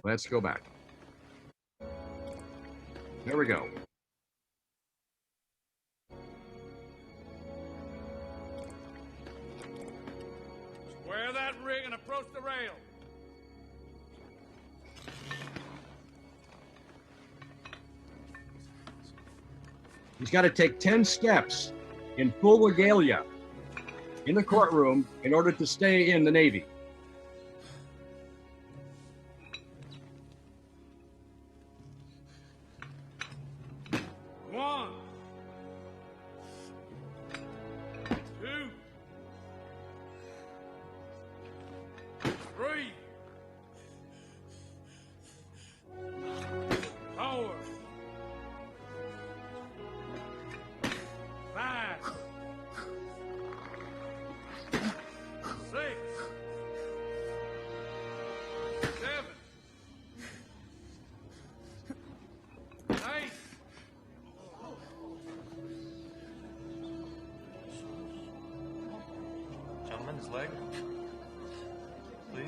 Let's go back. There we go. Square that rig and approach the rail. He's got to take 10 steps in full regalia in the courtroom in order to stay in the Navy. One. Two. Three. Four. 5. 6. 7. 8. Gentlemen, his leg. Please.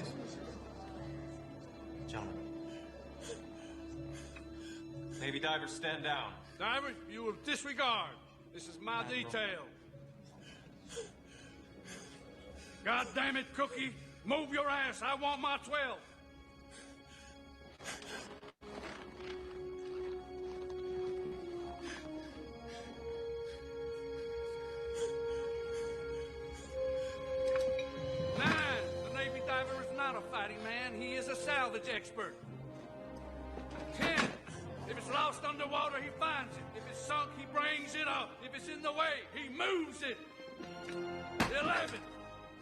Gentlemen. Navy divers, stand down. Divers, you will disregard. This is my detail. God damn it, Cookie. Move your ass. I want my 12. knowledge expert. 10. If it's lost underwater, he finds it. If it's sunk, he brings it up. If it's in the way, he moves it. 11.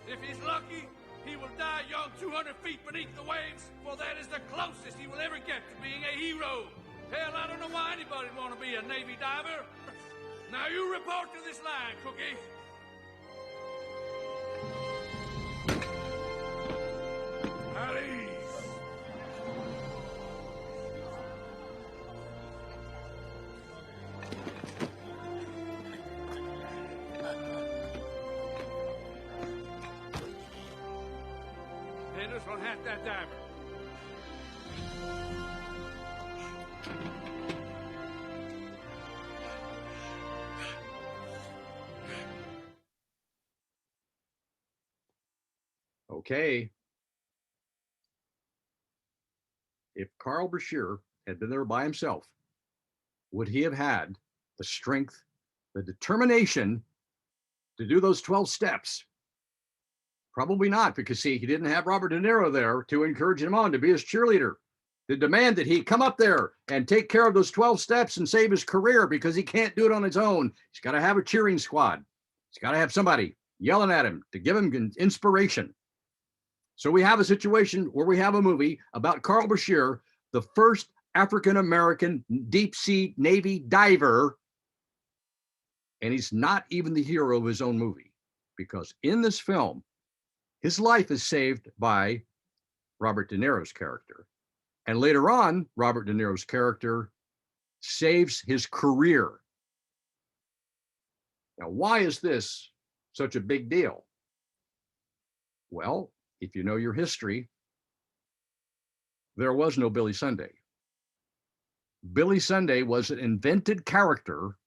If he's lucky, he will die young 200 feet beneath the waves, for that is the closest he will ever get to being a hero. Hell, I don't know why anybody would want to be a Navy diver. Now you report to this line, Cookie. At ease. This one had that diver. Okay. If Carl Brashear had been there by himself, would he have had the strength, the determination to do those 12 steps? Probably not, because see, he didn't have Robert De Niro there to encourage him on, to be his cheerleader, to demand that he come up there and take care of those 12 steps and save his career, because he can't do it on his own. He's got to have a cheering squad. He's got to have somebody yelling at him to give him inspiration. So we have a situation where we have a movie about Carl Brashear, the first African-American deep sea Navy diver, and he's not even the hero of his own movie, because in this film, his life is saved by Robert De Niro's character. And later on, Robert De Niro's character saves his career. Now, why is this such a big deal? Well, if you know your history, there was no Billy Sunday. Billy Sunday was an invented character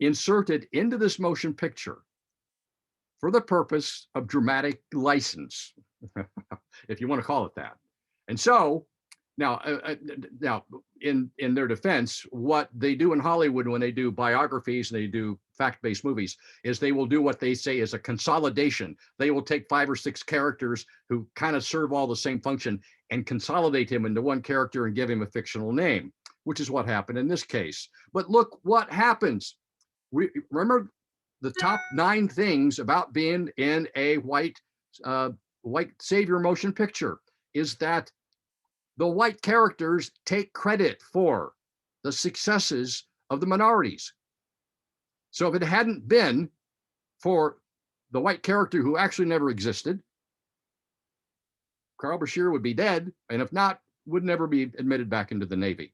inserted into this motion picture for the purpose of dramatic license, if you want to call it that. And so now in their defense, what they do in Hollywood when they do biographies and they do fact-based movies is they will do what they say is a consolidation. They will take 5 or 6 characters who kind of serve all the same function and consolidate him into one character and give him a fictional name, which is what happened in this case. But look what happens. Remember the top 9 things about being in a white savior motion picture is that the white characters take credit for the successes of the minorities. So if it hadn't been for the white character who actually never existed, Carl Brashear would be dead, and if not, would never be admitted back into the Navy.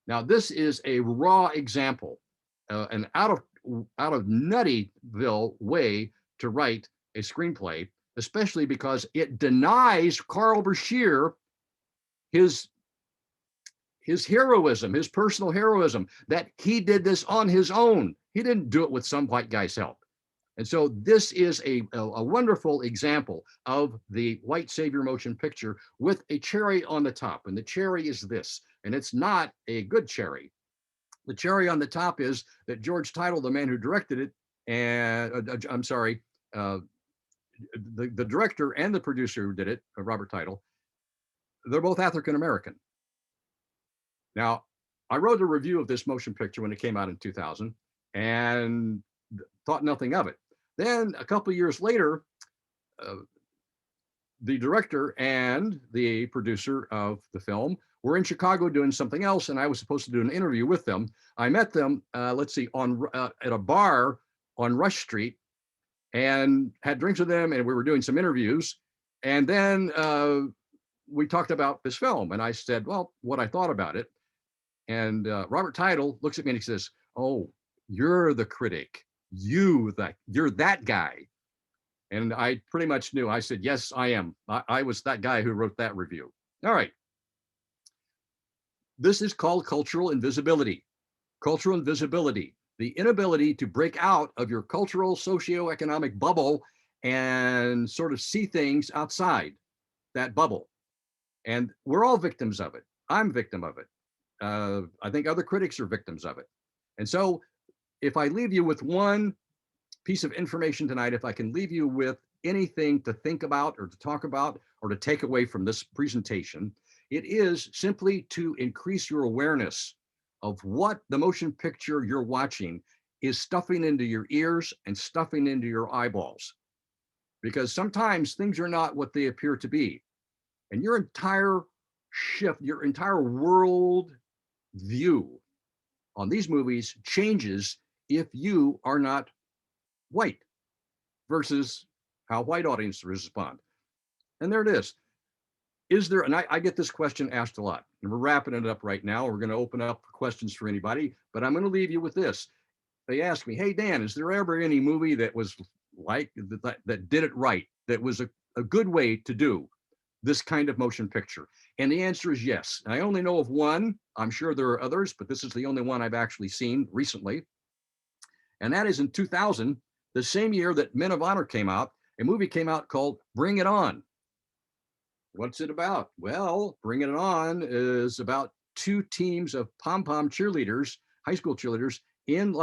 Now, this is a raw example, an out of Nuttyville way to write a screenplay, especially because it denies Carl Brashear his heroism, his personal heroism, that he did this on his own. He didn't do it with some white guy's help. And so this is a wonderful example of the white savior motion picture with a cherry on the top. And the cherry is this, and it's not a good cherry. The cherry on the top is that George Teitel, the man who directed it, and the director and the producer who did it, Robert Teitel, they're both African-American. Now, I wrote a review of this motion picture when it came out in 2000 and thought nothing of it. Then a couple of years later, the director and the producer of the film were in Chicago doing something else, and I was supposed to do an interview with them. I met them, at a bar on Rush Street, and had drinks with them, and we were doing some interviews. And then we talked about this film, and I said, well, what I thought about it. And Robert Teitel looks at me and he says, "Oh, you're the critic. You're that guy." And I pretty much knew. I said, "Yes, I am. I was that guy who wrote that review." All right. This is called cultural invisibility. Cultural invisibility, the inability to break out of your cultural socioeconomic bubble and sort of see things outside that bubble. And we're all victims of it. I'm a victim of it. I think other critics are victims of it. And so if I leave you with one piece of information tonight, if I can leave you with anything to think about or to talk about or to take away from this presentation, it is simply to increase your awareness of what the motion picture you're watching is stuffing into your ears and stuffing into your eyeballs. Because sometimes things are not what they appear to be. And your entire shift, your entire world view on these movies changes if you are not white versus how white audiences respond. And there it is. Is there, and I get this question asked a lot, and we're wrapping it up right now. We're going to open up questions for anybody, but I'm going to leave you with this. They ask me, hey, Dan, is there ever any movie that was like, that did it right, that was a good way to do this kind of motion picture? And the answer is yes. I only know of one. I'm sure there are others, but this is the only one I've actually seen recently. And that is in 2000, the same year that Men of Honor came out, a movie came out called Bring It On. What's it about? Well, Bring It On is about two teams of pom-pom cheerleaders, high school cheerleaders in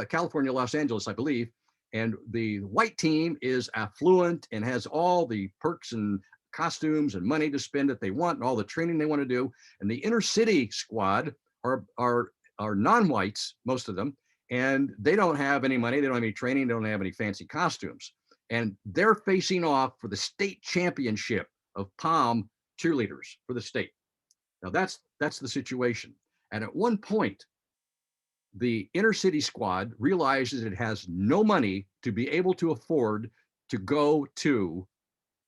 California, Los Angeles, I believe. And the white team is affluent and has all the perks and costumes and money to spend that they want and all the training they want to do. And the inner city squad are non-whites, most of them, and they don't have any money, they don't have any training, they don't have any fancy costumes. And they're facing off for the state championship of pom cheerleaders for the state. Now that's the situation. And at one point, the inner city squad realizes it has no money to be able to afford to go to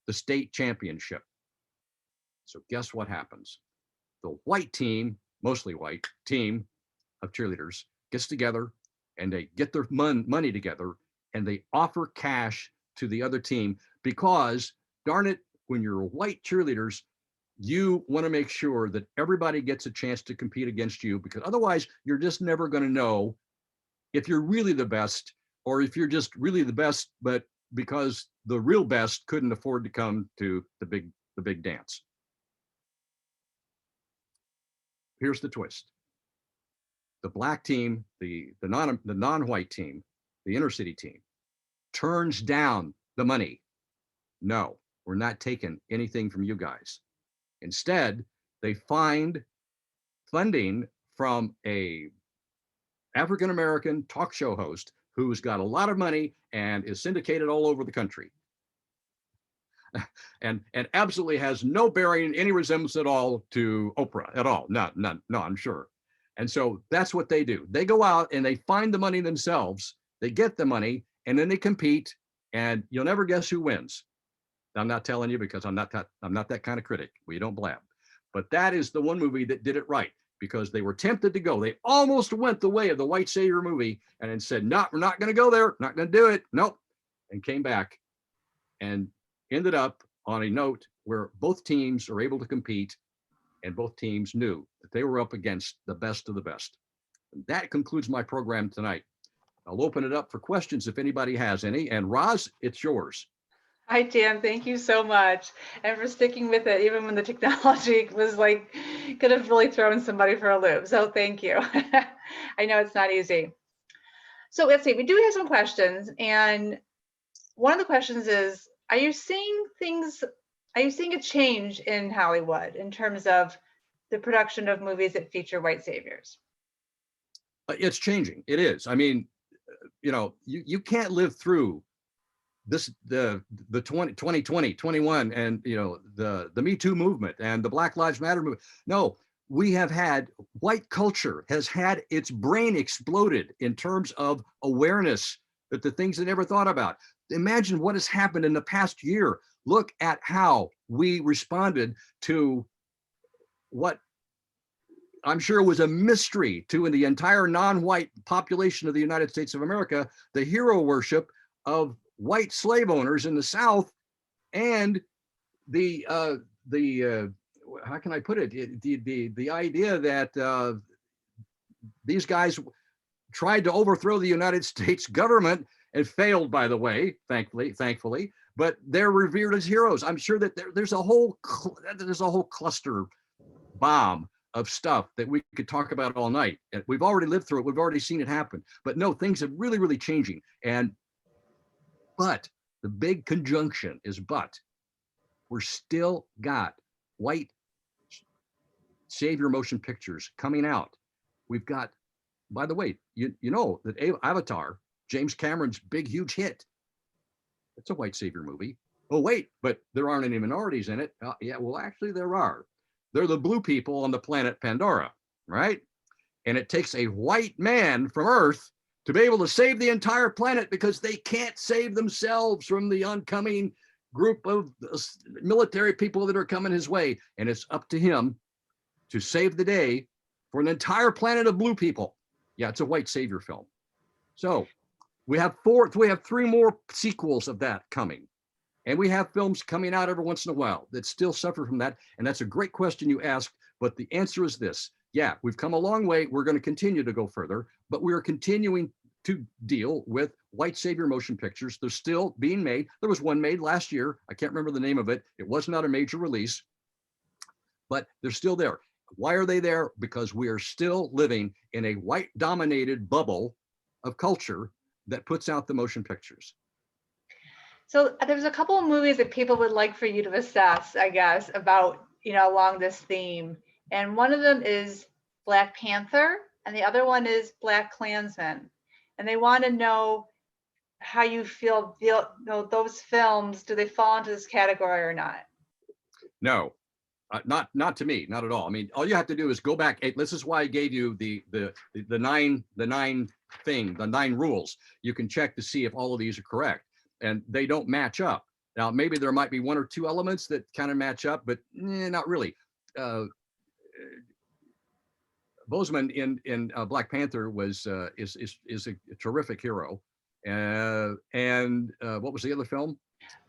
the state championship. So guess what happens? The white team, mostly white team of cheerleaders, gets together and they get their money together and they offer cash to the other team because, darn it, when you're white cheerleaders, you want to make sure that everybody gets a chance to compete against you, because otherwise you're just never going to know if you're really the best or if you're just really the best, but because the real best couldn't afford to come to the big dance. Here's the twist. The black team, the non-white team, the inner city team, turns down the money. No, we're not taking anything from you guys. Instead, they find funding from a African-American talk show host who's got a lot of money and is syndicated all over the country. and absolutely has no bearing, any resemblance at all to Oprah at all. None, I'm sure. And so that's what they do. They go out and they find the money themselves. They get the money and then they compete, and you'll never guess who wins. I'm not telling you because I'm not that kind of critic. We don't blab. But that is the one movie that did it right, because they were tempted to go. They almost went the way of the white savior movie and then said, no, we're not going to go there. Not going to do it. Nope. And came back and ended up on a note where both teams are able to compete and both teams knew that they were up against the best of the best. And that concludes my program tonight. I'll open it up for questions if anybody has any. And Roz, it's yours. Hi, Dan. Thank you so much. And for sticking with it, even when the technology was like, could have really thrown somebody for a loop. So thank you. I know it's not easy. So let's see, we do have some questions. And one of the questions is, are you seeing a change in Hollywood in terms of the production of movies that feature white saviors? It's changing. It is. I mean, you can't live through this, the 2020, 21, and the Me Too movement and the Black Lives Matter movement. No, we have had, white culture has had its brain exploded in terms of awareness that the things they never thought about. Imagine what has happened in the past year. Look at how we responded to what I'm sure was a mystery to the entire non-white population of the United States of America, the hero worship of white slave owners in the South, and the how can I put it? The idea that these guys tried to overthrow the United States government and failed, by the way, thankfully, but they're revered as heroes. I'm sure that there's a whole cluster bomb of stuff that we could talk about all night. And we've already lived through it. We've already seen it happen. But no, things are really, really changing. But the big conjunction is but. We're still got white savior motion pictures coming out. We've got, by the way, you know that Avatar, James Cameron's big, huge hit. It's a white savior movie. Oh, wait, but there aren't any minorities in it. Yeah, well, actually there are. They're the blue people on the planet Pandora, right? And it takes a white man from Earth to be able to save the entire planet because they can't save themselves from the oncoming group of military people that are coming his way. And it's up to him to save the day for an entire planet of blue people. Yeah, it's a white savior film. So we have three more sequels of that coming. And we have films coming out every once in a while that still suffer from that. And that's a great question you asked, but the answer is this. Yeah, we've come a long way. We're going to continue to go further, but we are continuing to deal with white savior motion pictures. They're still being made. There was one made last year. I can't remember the name of it. It was not a major release, but they're still there. Why are they there? Because we are still living in a white dominated bubble of culture that puts out the motion pictures. So there's a couple of movies that people would like for you to assess, I guess, about, along this theme. And one of them is Black Panther, and the other one is Black Klansman. And they want to know how you feel those films, do they fall into this category or not? No, not to me, not at all. I mean, all you have to do is go back. This is why I gave you the nine rules. You can check to see if all of these are correct, and they don't match up. Now, maybe there might be one or two elements that kind of match up, but not really. Boseman in Black Panther is a terrific hero, and what was the other film?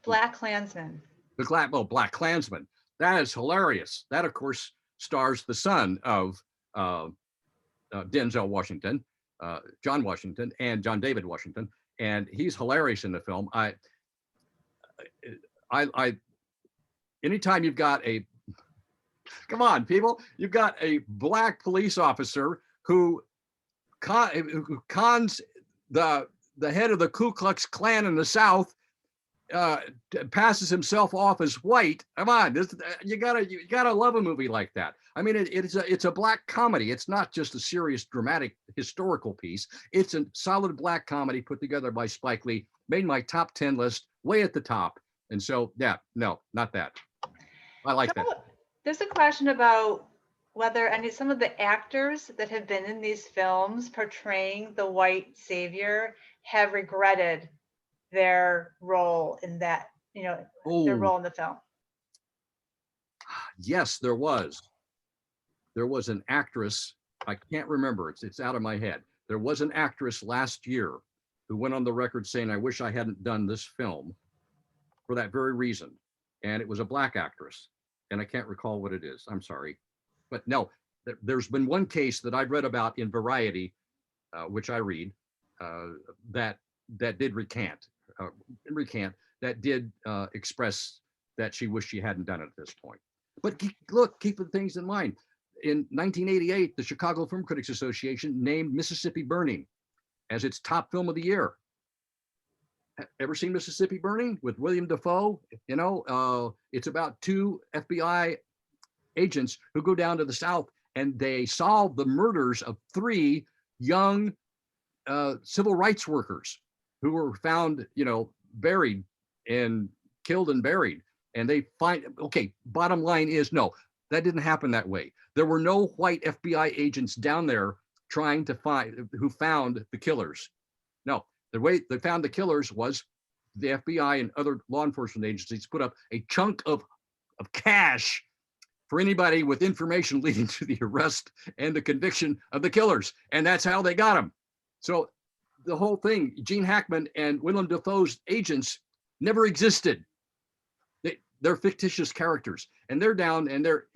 Black Klansman. Black Klansman. That is hilarious. That, of course, stars the son of Denzel Washington, John Washington, and John David Washington, and he's hilarious in the film. Anytime you've got come on, people, you've got a black police officer who cons the head of the Ku Klux Klan in the South, passes himself off as white. Come on, you gotta love a movie like that. I mean, it's a black comedy. It's not just a serious, dramatic, historical piece. It's a solid black comedy put together by Spike Lee, made my top 10 list, way at the top. And so, yeah, no, not that. I like that. There's a question about whether some of the actors that have been in these films portraying the white savior have regretted their role in that, their role in the film. Yes, there was. There was an actress, I can't remember, it's out of my head. There was an actress last year who went on the record saying, I wish I hadn't done this film for that very reason. And it was a black actress. And I can't recall what it is. I'm sorry. But no, there's been one case that I've read about in Variety, which I read, that did recant, that did express that she wished she hadn't done it at this point. But look, keep the things in mind. In 1988, the Chicago Film Critics Association named Mississippi Burning as its top film of the year. Ever seen Mississippi Burning with William Dafoe? It's about two FBI agents who go down to the South and they solve the murders of three young civil rights workers who were found, buried and killed and buried. And they find, okay, bottom line is, no, that didn't happen that way. There were no white FBI agents down there trying to who found the killers. No, the way they found the killers was the FBI and other law enforcement agencies put up a chunk of cash for anybody with information leading to the arrest and the conviction of the killers. And that's how they got them. So the whole thing, Gene Hackman and Willem Dafoe's agents never existed. They're fictitious characters, and they're down and they're,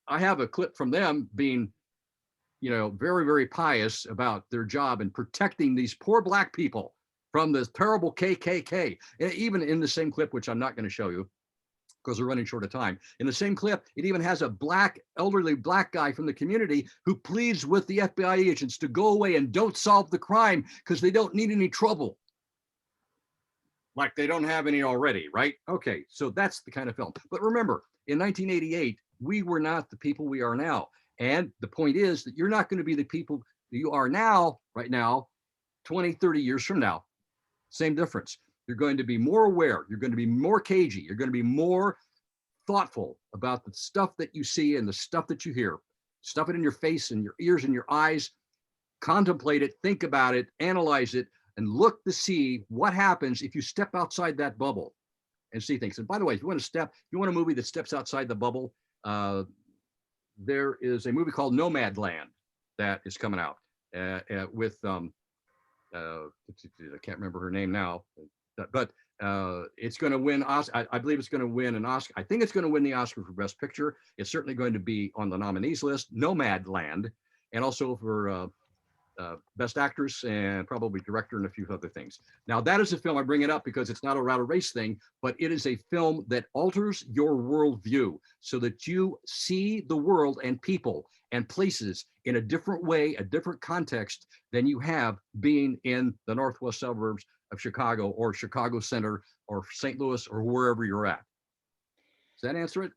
I have a clip from them being, very, very pious about their job and protecting these poor black people from this terrible KKK. And even in the same clip, which I'm not going to show you because we're running short of time. In the same clip, it even has a elderly black guy from the community who pleads with the FBI agents to go away and don't solve the crime because they don't need any trouble. like they don't have any already, right? Okay, so that's the kind of film. But remember, in 1988, we were not the people we are now. And the point is that you're not going to be the people you are now, right now, 20, 30 years from now. Same difference. You're going to be more aware. You're going to be more cagey. You're going to be more thoughtful about the stuff that you see and the stuff that you hear. Stuff it in your face and your ears and your eyes. Contemplate it, think about it, analyze it, and look to see what happens if you step outside that bubble and see things. And by the way, if you want a movie that steps outside the bubble, there is a movie called Nomadland that is coming out with I can't remember her name now, but it's going to win. I believe it's going to win an Oscar. I think it's going to win the Oscar for Best Picture. It's certainly going to be on the nominees list. Nomadland, and also for Best Actress and probably Director and a few other things. Now that is a film, I bring it up because it's not a route or race thing, but it is a film that alters your worldview so that you see the world and people and places in a different way, a different context than you have being in the northwest suburbs of Chicago or Chicago Center or St. Louis or wherever you're at. Does that answer it?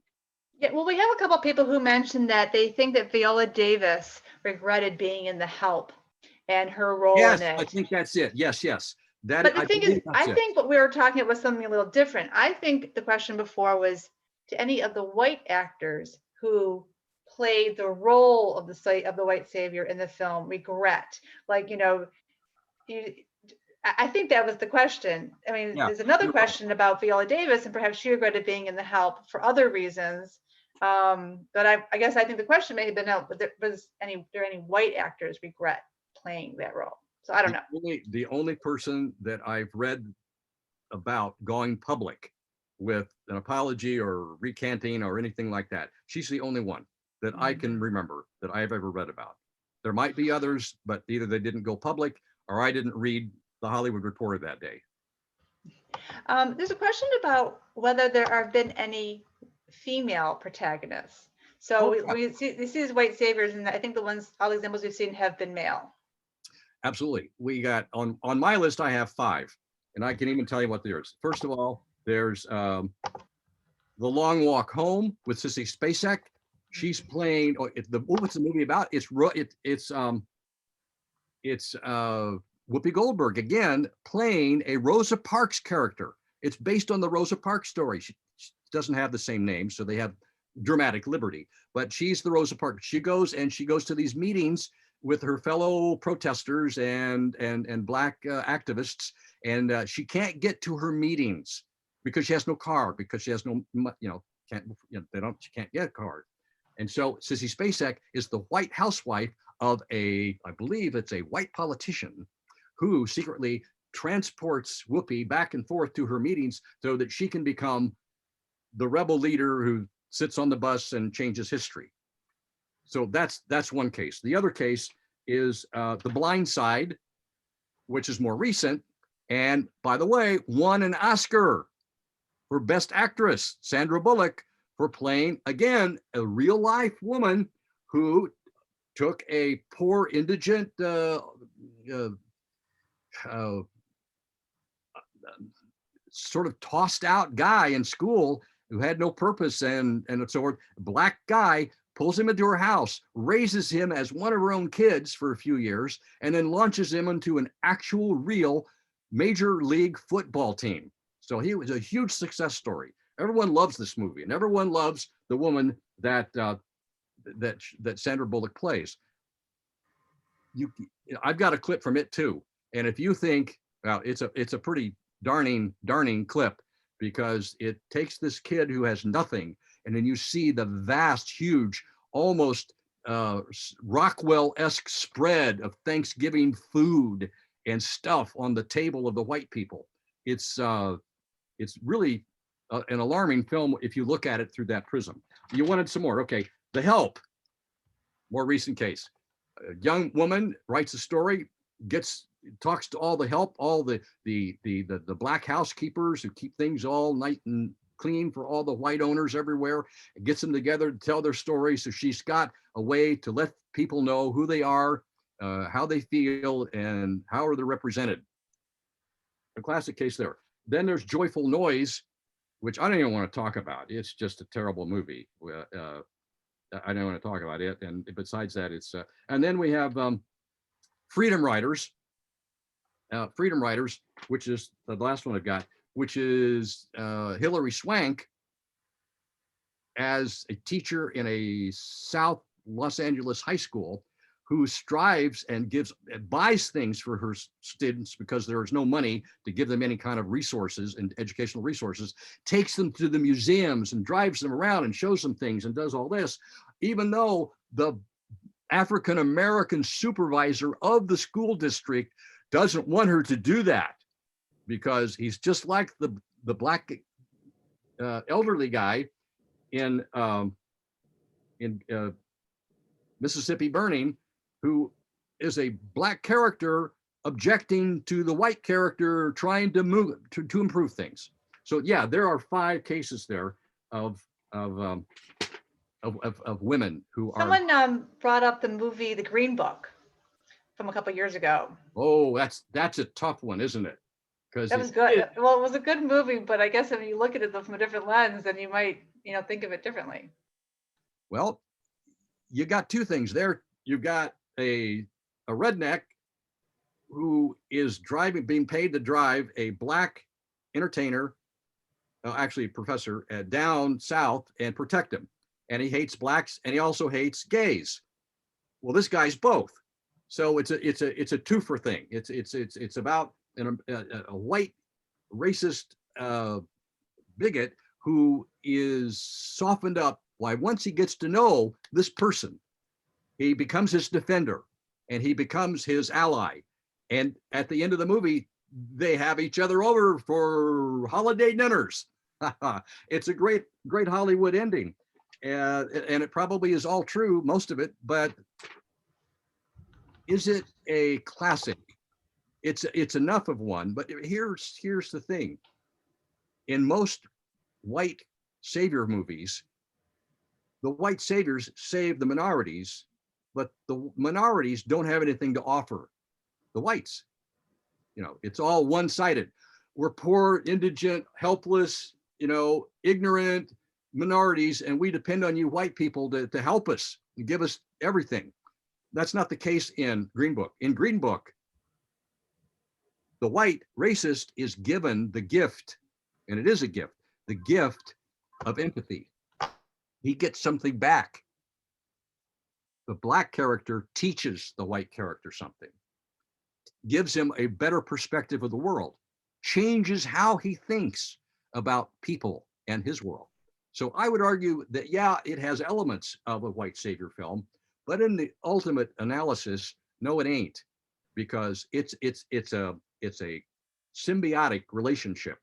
Yeah, well, we have a couple of people who mentioned that they think that Viola Davis regretted being in The Help and her role Yes, in it. I think that's it. Yes, yes. But the thing is, I think what we were talking about was something a little different. I think the question before was, to any of the white actors who played the role of the white savior in the film regret? Like, I think that was the question. I mean, Yeah. there's another question about Viola Davis, and perhaps she regretted being in The Help for other reasons. But I guess I think the question may have been, was there any white actors regret playing that role? So I don't know. The only person that I've read about going public with an apology or recanting or anything like that, she's the only one that I can remember that I've ever read about. There might be others, but either they didn't go public or I didn't read the Hollywood Reporter that day. There's a question about whether there have been any female protagonists. So we see these white saviors, and I think all the examples we've seen have been male. Absolutely. We got on my list, I have 5, and I can even tell you what there's. First of all, there's The Long Walk Home with Sissy Spacek. She's playing. What's the movie about? It's Whoopi Goldberg again playing a Rosa Parks character. It's based on the Rosa Parks story. She doesn't have the same name, so they have dramatic liberty. But she's the Rosa Parks. She goes to these meetings with her fellow protesters and black activists, and she can't get to her meetings because she has no car, because she has no, she can't get a car. And so Sissy Spacek is the white housewife of I believe it's a white politician who secretly transports Whoopi back and forth to her meetings so that she can become the rebel leader who sits on the bus and changes history. So that's one case. The other case is The Blind Side, which is more recent, and by the way, won an Oscar for Best Actress, Sandra Bullock, for playing, again, a real life woman who took a poor indigent sort of tossed out guy in school who had no purpose, and so a black guy pulls him into her house, raises him as one of her own kids for a few years, and then launches him into an actual real major league football team. So he was a huge success story. Everyone loves this movie, and everyone loves the woman that Sandra Bullock plays. I've got a clip from it too, and if you think, well, it's a pretty darning clip, because it takes this kid who has nothing, and then you see the vast, huge, almost Rockwell-esque spread of Thanksgiving food and stuff on the table of the white people. It's really an alarming film if you look at it through that prism. You wanted some more. Okay, The Help, more recent case. A young woman writes a story, talks to all the help, all the black housekeepers who keep things all nice and clean for all the white owners everywhere, and gets them together to tell their story. So she's got a way to let people know who they are, how they feel, and how are they represented. A classic case there. Then there's Joyful Noise, which I don't even want to talk about. It's just a terrible movie. I don't want to talk about it. And besides that, it's and then we have Freedom Riders. Freedom Riders, which is the last one I've got, which is Hilary Swank as a teacher in a South Los Angeles high school who strives and buys things for her students because there is no money to give them any kind of resources and educational resources, takes them to the museums and drives them around and shows them things and does all this, even though the African-American supervisor of the school district doesn't want her to do that because he's just like the black elderly guy in Mississippi Burning, who is a black character objecting to the white character trying to move to improve things. So yeah, there are 5 cases there of women who are. Someone brought up the movie The Green Book from a couple years ago. Oh, that's a tough one, isn't it? Because that was good. Well, it was a good movie, but I guess if you look at it from a different lens, then you might, think of it differently. Well, you got 2 things there. You've got a redneck who is being paid to drive a black entertainer, actually professor, down south and protect him. And he hates blacks and he also hates gays. Well, this guy's both. So it's a 2-for thing. It's about a white racist bigot who is softened up. Why, once he gets to know this person, he becomes his defender and he becomes his ally. And at the end of the movie, they have each other over for holiday dinners. It's a great Hollywood ending. And it probably is all true, most of it, but is it a classic? It's enough of one, but here's the thing. In most white savior movies, the white saviors save the minorities, but the minorities don't have anything to offer the whites. It's all one-sided. We're poor, indigent, helpless, ignorant minorities, and we depend on you white people to help us and give us everything. That's not the case in Green Book. In Green Book, the white racist is given the gift, and it is a gift, the gift of empathy. He gets something back. The black character teaches the white character something, gives him a better perspective of the world, changes how he thinks about people and his world. So I would argue that, yeah, it has elements of a white savior film, but in the ultimate analysis, no, it ain't, because it's a symbiotic relationship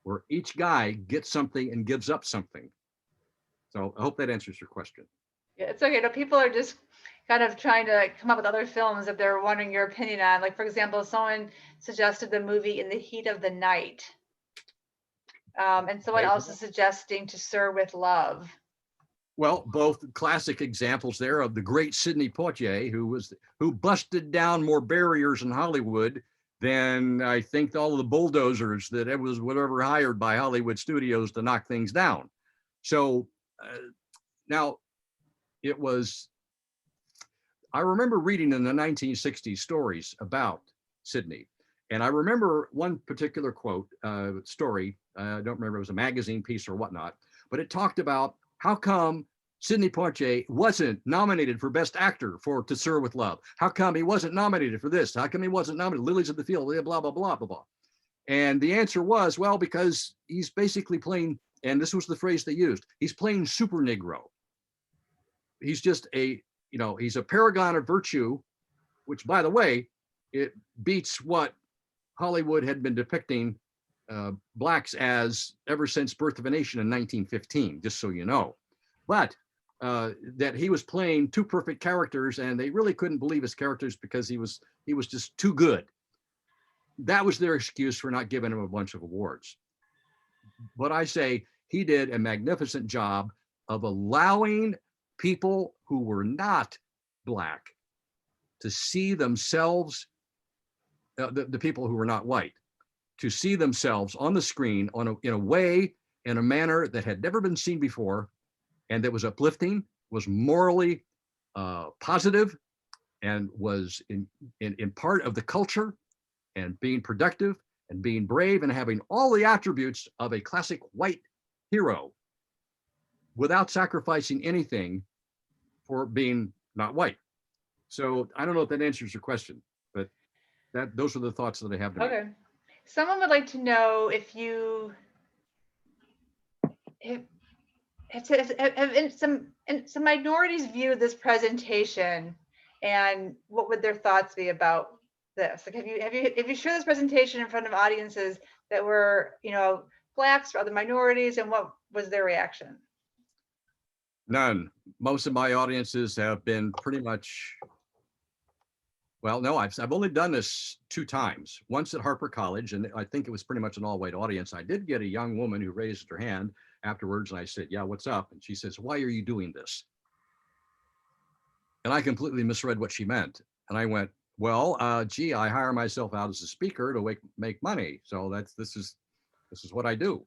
where each guy gets something and gives up something. So I hope that answers your question. Yeah, it's okay. People are just kind of trying to come up with other films that they're wondering your opinion on. Like, for example, someone suggested the movie In the Heat of the Night. And someone else is suggesting To Sir with Love. Well, both classic examples there of the great Sidney Poitier, who busted down more barriers in Hollywood than I think all of the bulldozers that it was whatever hired by Hollywood studios to knock things down. So now I remember reading in the 1960s stories about Sidney. And I remember one particular quote, story, I don't remember, it was a magazine piece or whatnot, but it talked about how come Sidney Poitier wasn't nominated for Best Actor for To Sir with Love? How come he wasn't nominated for this? How come he wasn't nominated? Lilies of the Field, blah, blah, blah, blah, blah. And the answer was, well, because he's basically playing, and this was the phrase they used, he's playing super Negro. He's just he's a paragon of virtue, which, by the way, it beats what Hollywood had been depicting blacks as ever since Birth of a Nation in 1915, just so you know. But that he was playing 2 perfect characters, and they really couldn't believe his characters because he was just too good. That was their excuse for not giving him a bunch of awards. But I say he did a magnificent job of allowing people who were not black to see themselves, the people who were not white, to see themselves on the screen in a way, in a manner that had never been seen before, and that was uplifting, was morally positive, and was in part of the culture, and being productive and being brave and having all the attributes of a classic white hero without sacrificing anything for being not white. So I don't know if that answers your question, but those are the thoughts that I have to make. Okay. Someone would like to know if you if some minorities view this presentation, and what would their thoughts be about this? Like, have you shared this presentation in front of audiences that were, blacks or other minorities, and what was their reaction? None. Most of my audiences have been pretty much, well, no, I've only done this 2 times. Once at Harper College, and I think it was pretty much an all-white audience. I did get a young woman who raised her hand afterwards, and I said, "Yeah, what's up?" And she says, "Why are you doing this?" And I completely misread what she meant. And I went, "Well, gee, I hire myself out as a speaker to make money. So this is what I do."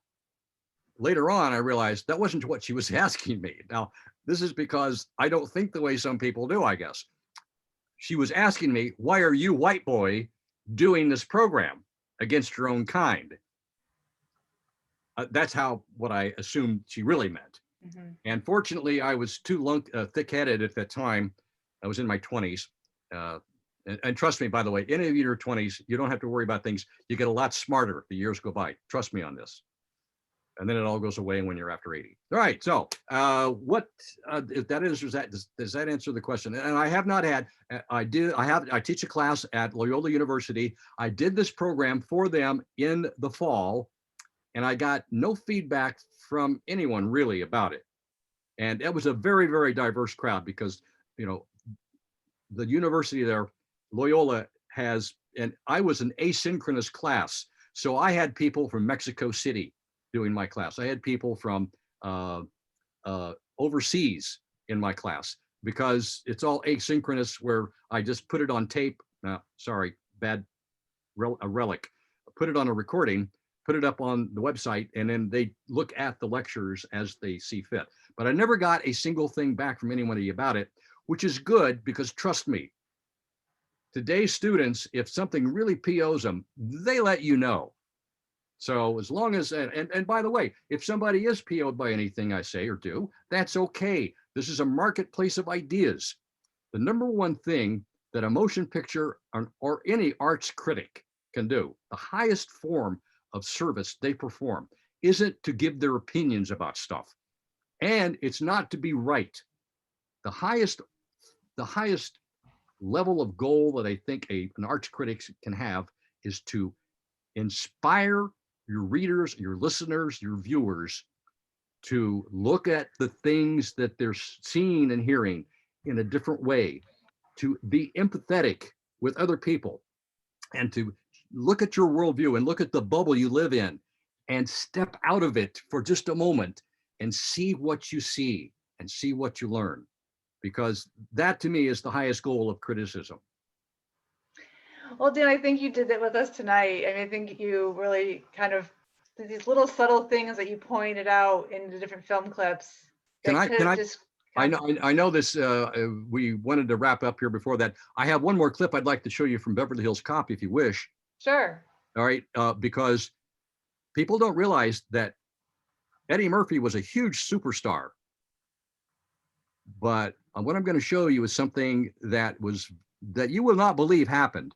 Later on, I realized that wasn't what she was asking me. Now, this is because I don't think the way some people do, I guess. She was asking me, "Why are you, white boy, doing this program against your own kind?" That's what I assumed she really meant. Mm-hmm. And fortunately, I was too thick-headed at that time. I was in my 20s. And trust me, by the way, any of you in your 20s, you don't have to worry about things. You get a lot smarter the years go by. Trust me on this. And then it all goes away when you're after 80. All right. So if that answers that, does that answer the question? And I have not had, I teach a class at Loyola University. I did this program for them in the fall, and I got no feedback from anyone really about it. And it was a very, very diverse crowd because, the university there, Loyola, has, and I was an asynchronous class. So I had people from Mexico City doing my class. I had people from overseas in my class because it's all asynchronous, where I just put it on tape. Sorry, a relic. Put it on a recording, put it up on the website, and then they look at the lectures as they see fit. But I never got a single thing back from anybody about it, which is good, because trust me, today's students, if something really POs them, they let you know. So as long as, and by the way, if somebody is PO'd by anything I say or do, that's okay. This is a marketplace of ideas. The number one thing that a motion picture or any arts critic can do, the highest form of service they perform, isn't to give their opinions about stuff. And it's not to be right. The highest level of goal that I think an arts critic can have is to inspire your readers, your listeners, your viewers to look at the things that they're seeing and hearing in a different way, to be empathetic with other people, and to look at your worldview and look at the bubble you live in and step out of it for just a moment and see what you see and see what you learn. Because that, to me, is the highest goal of criticism. Well, Dan, I think you did that with us tonight. I mean, I think you really kind of, these little subtle things that you pointed out in the different film clips. I know this, we wanted to wrap up here before that. I have one more clip I'd like to show you from Beverly Hills Cop, if you wish. Sure. All right, because people don't realize that Eddie Murphy was a huge superstar. But what I'm going to show you is something that you will not believe happened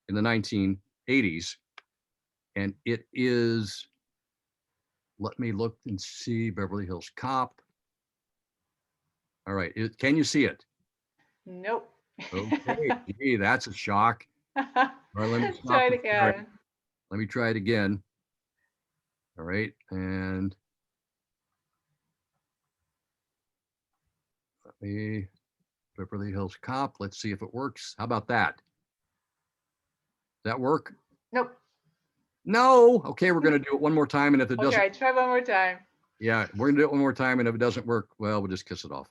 in the 1980s. And it is, let me look and see, Beverly Hills Cop. All right, can you see it? Nope. Okay, gee, that's a shock. All right, let me try it again. Let me try it again. All right, and Beverly Hills Cop. Let's see if it works. How about that? Does that work? Nope. No. Okay, we're going to do it one more time, and if it doesn't. Okay, try one more time. Yeah, we're going to do it one more time, and if it doesn't work, well, we'll just kiss it off.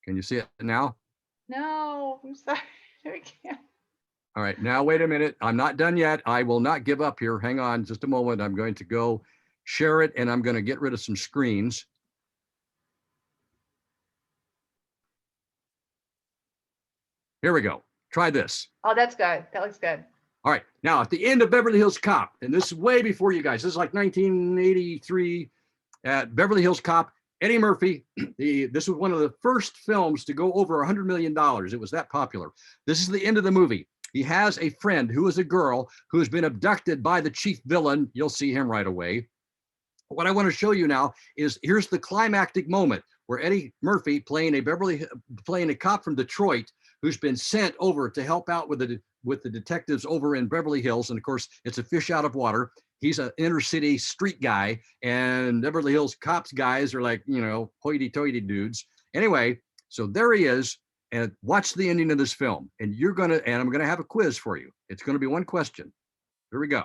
Can you see it now? No, I'm sorry. We can't. All right, now wait a minute. I'm not done yet. I will not give up here. Hang on just a moment. I'm going to go share it and I'm going to get rid of some screens. Here we go. Try this. Oh, that's good. That looks good. All right, now at the end of Beverly Hills Cop, and this is way before you guys, this is like 1983 at Beverly Hills Cop, Eddie Murphy, this was one of the first films to go over $100 million. It was that popular. This is the end of the movie. He has a friend who is a girl who has been abducted by the chief villain. You'll see him right away. What I want to show you now is here's the climactic moment where Eddie Murphy playing a cop from Detroit who's been sent over to help out with the detectives over in Beverly Hills. And of course, it's a fish out of water. He's an inner city street guy, and Beverly Hills cops guys are like, you know, hoity-toity dudes. Anyway, so there he is, and watch the ending of this film. And I'm gonna have a quiz for you. It's gonna be one question. Here we go.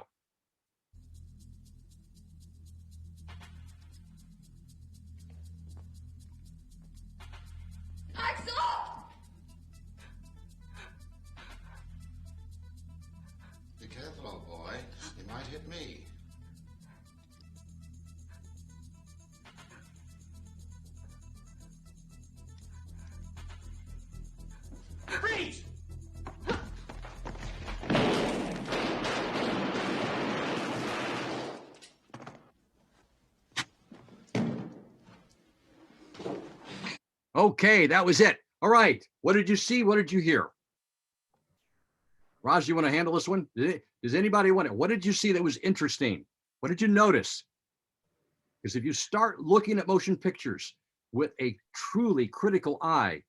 Be careful, old boy. You might hit me. Freeze! Okay, that was it. All right, what did you see? What did you hear? Raj, you want to handle this one? Does anybody want it? What did you see that was interesting? What did you notice? Because if you start looking at motion pictures with a truly critical eye,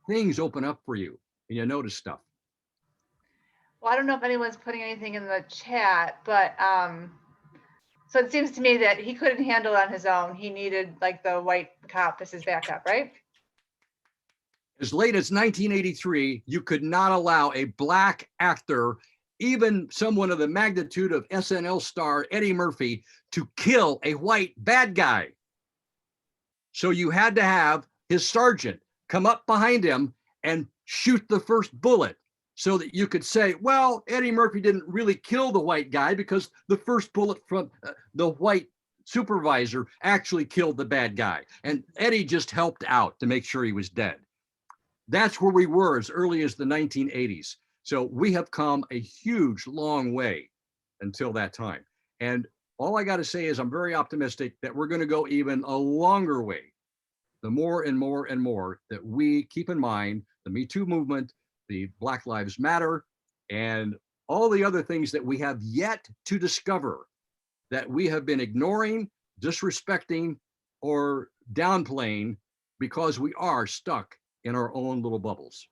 things open up for you and you notice stuff. Well, I don't know if anyone's putting anything in the chat, but so it seems to me that he couldn't handle it on his own. He needed like the white cop as his backup, right? As late as 1983, you could not allow a black actor, even someone of the magnitude of SNL star Eddie Murphy, to kill a white bad guy. So you had to have his sergeant come up behind him and shoot the first bullet so that you could say, well, Eddie Murphy didn't really kill the white guy because the first bullet from the white supervisor actually killed the bad guy. And Eddie just helped out to make sure he was dead. That's where we were as early as the 1980s. So we have come a huge, long way until that time. And all I got to say is I'm very optimistic that we're going to go even a longer way. The more and more and more that we keep in mind the Me Too movement, the Black Lives Matter, and all the other things that we have yet to discover that we have been ignoring, disrespecting, or downplaying because we are stuck in our own little bubbles.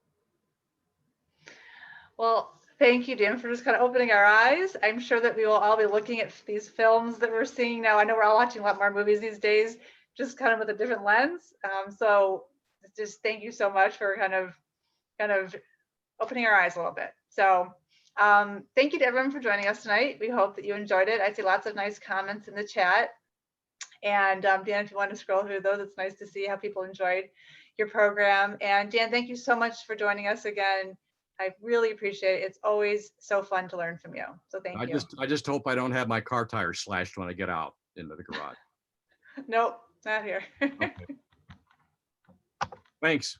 Well, thank you, Dan, for just kind of opening our eyes. I'm sure that we will all be looking at these films that we're seeing now. I know we're all watching a lot more movies these days, just kind of with a different lens. So just thank you so much for kind of opening our eyes a little bit. So thank you to everyone for joining us tonight. We hope that you enjoyed it. I see lots of nice comments in the chat. And Dan, if you want to scroll through those, it's nice to see how people enjoyed your program. And Dan, thank you so much for joining us again. I really appreciate it. It's always so fun to learn from you. So thank you. I just hope I don't have my car tires slashed when I get out into the garage. Nope, not here. Okay. Thanks.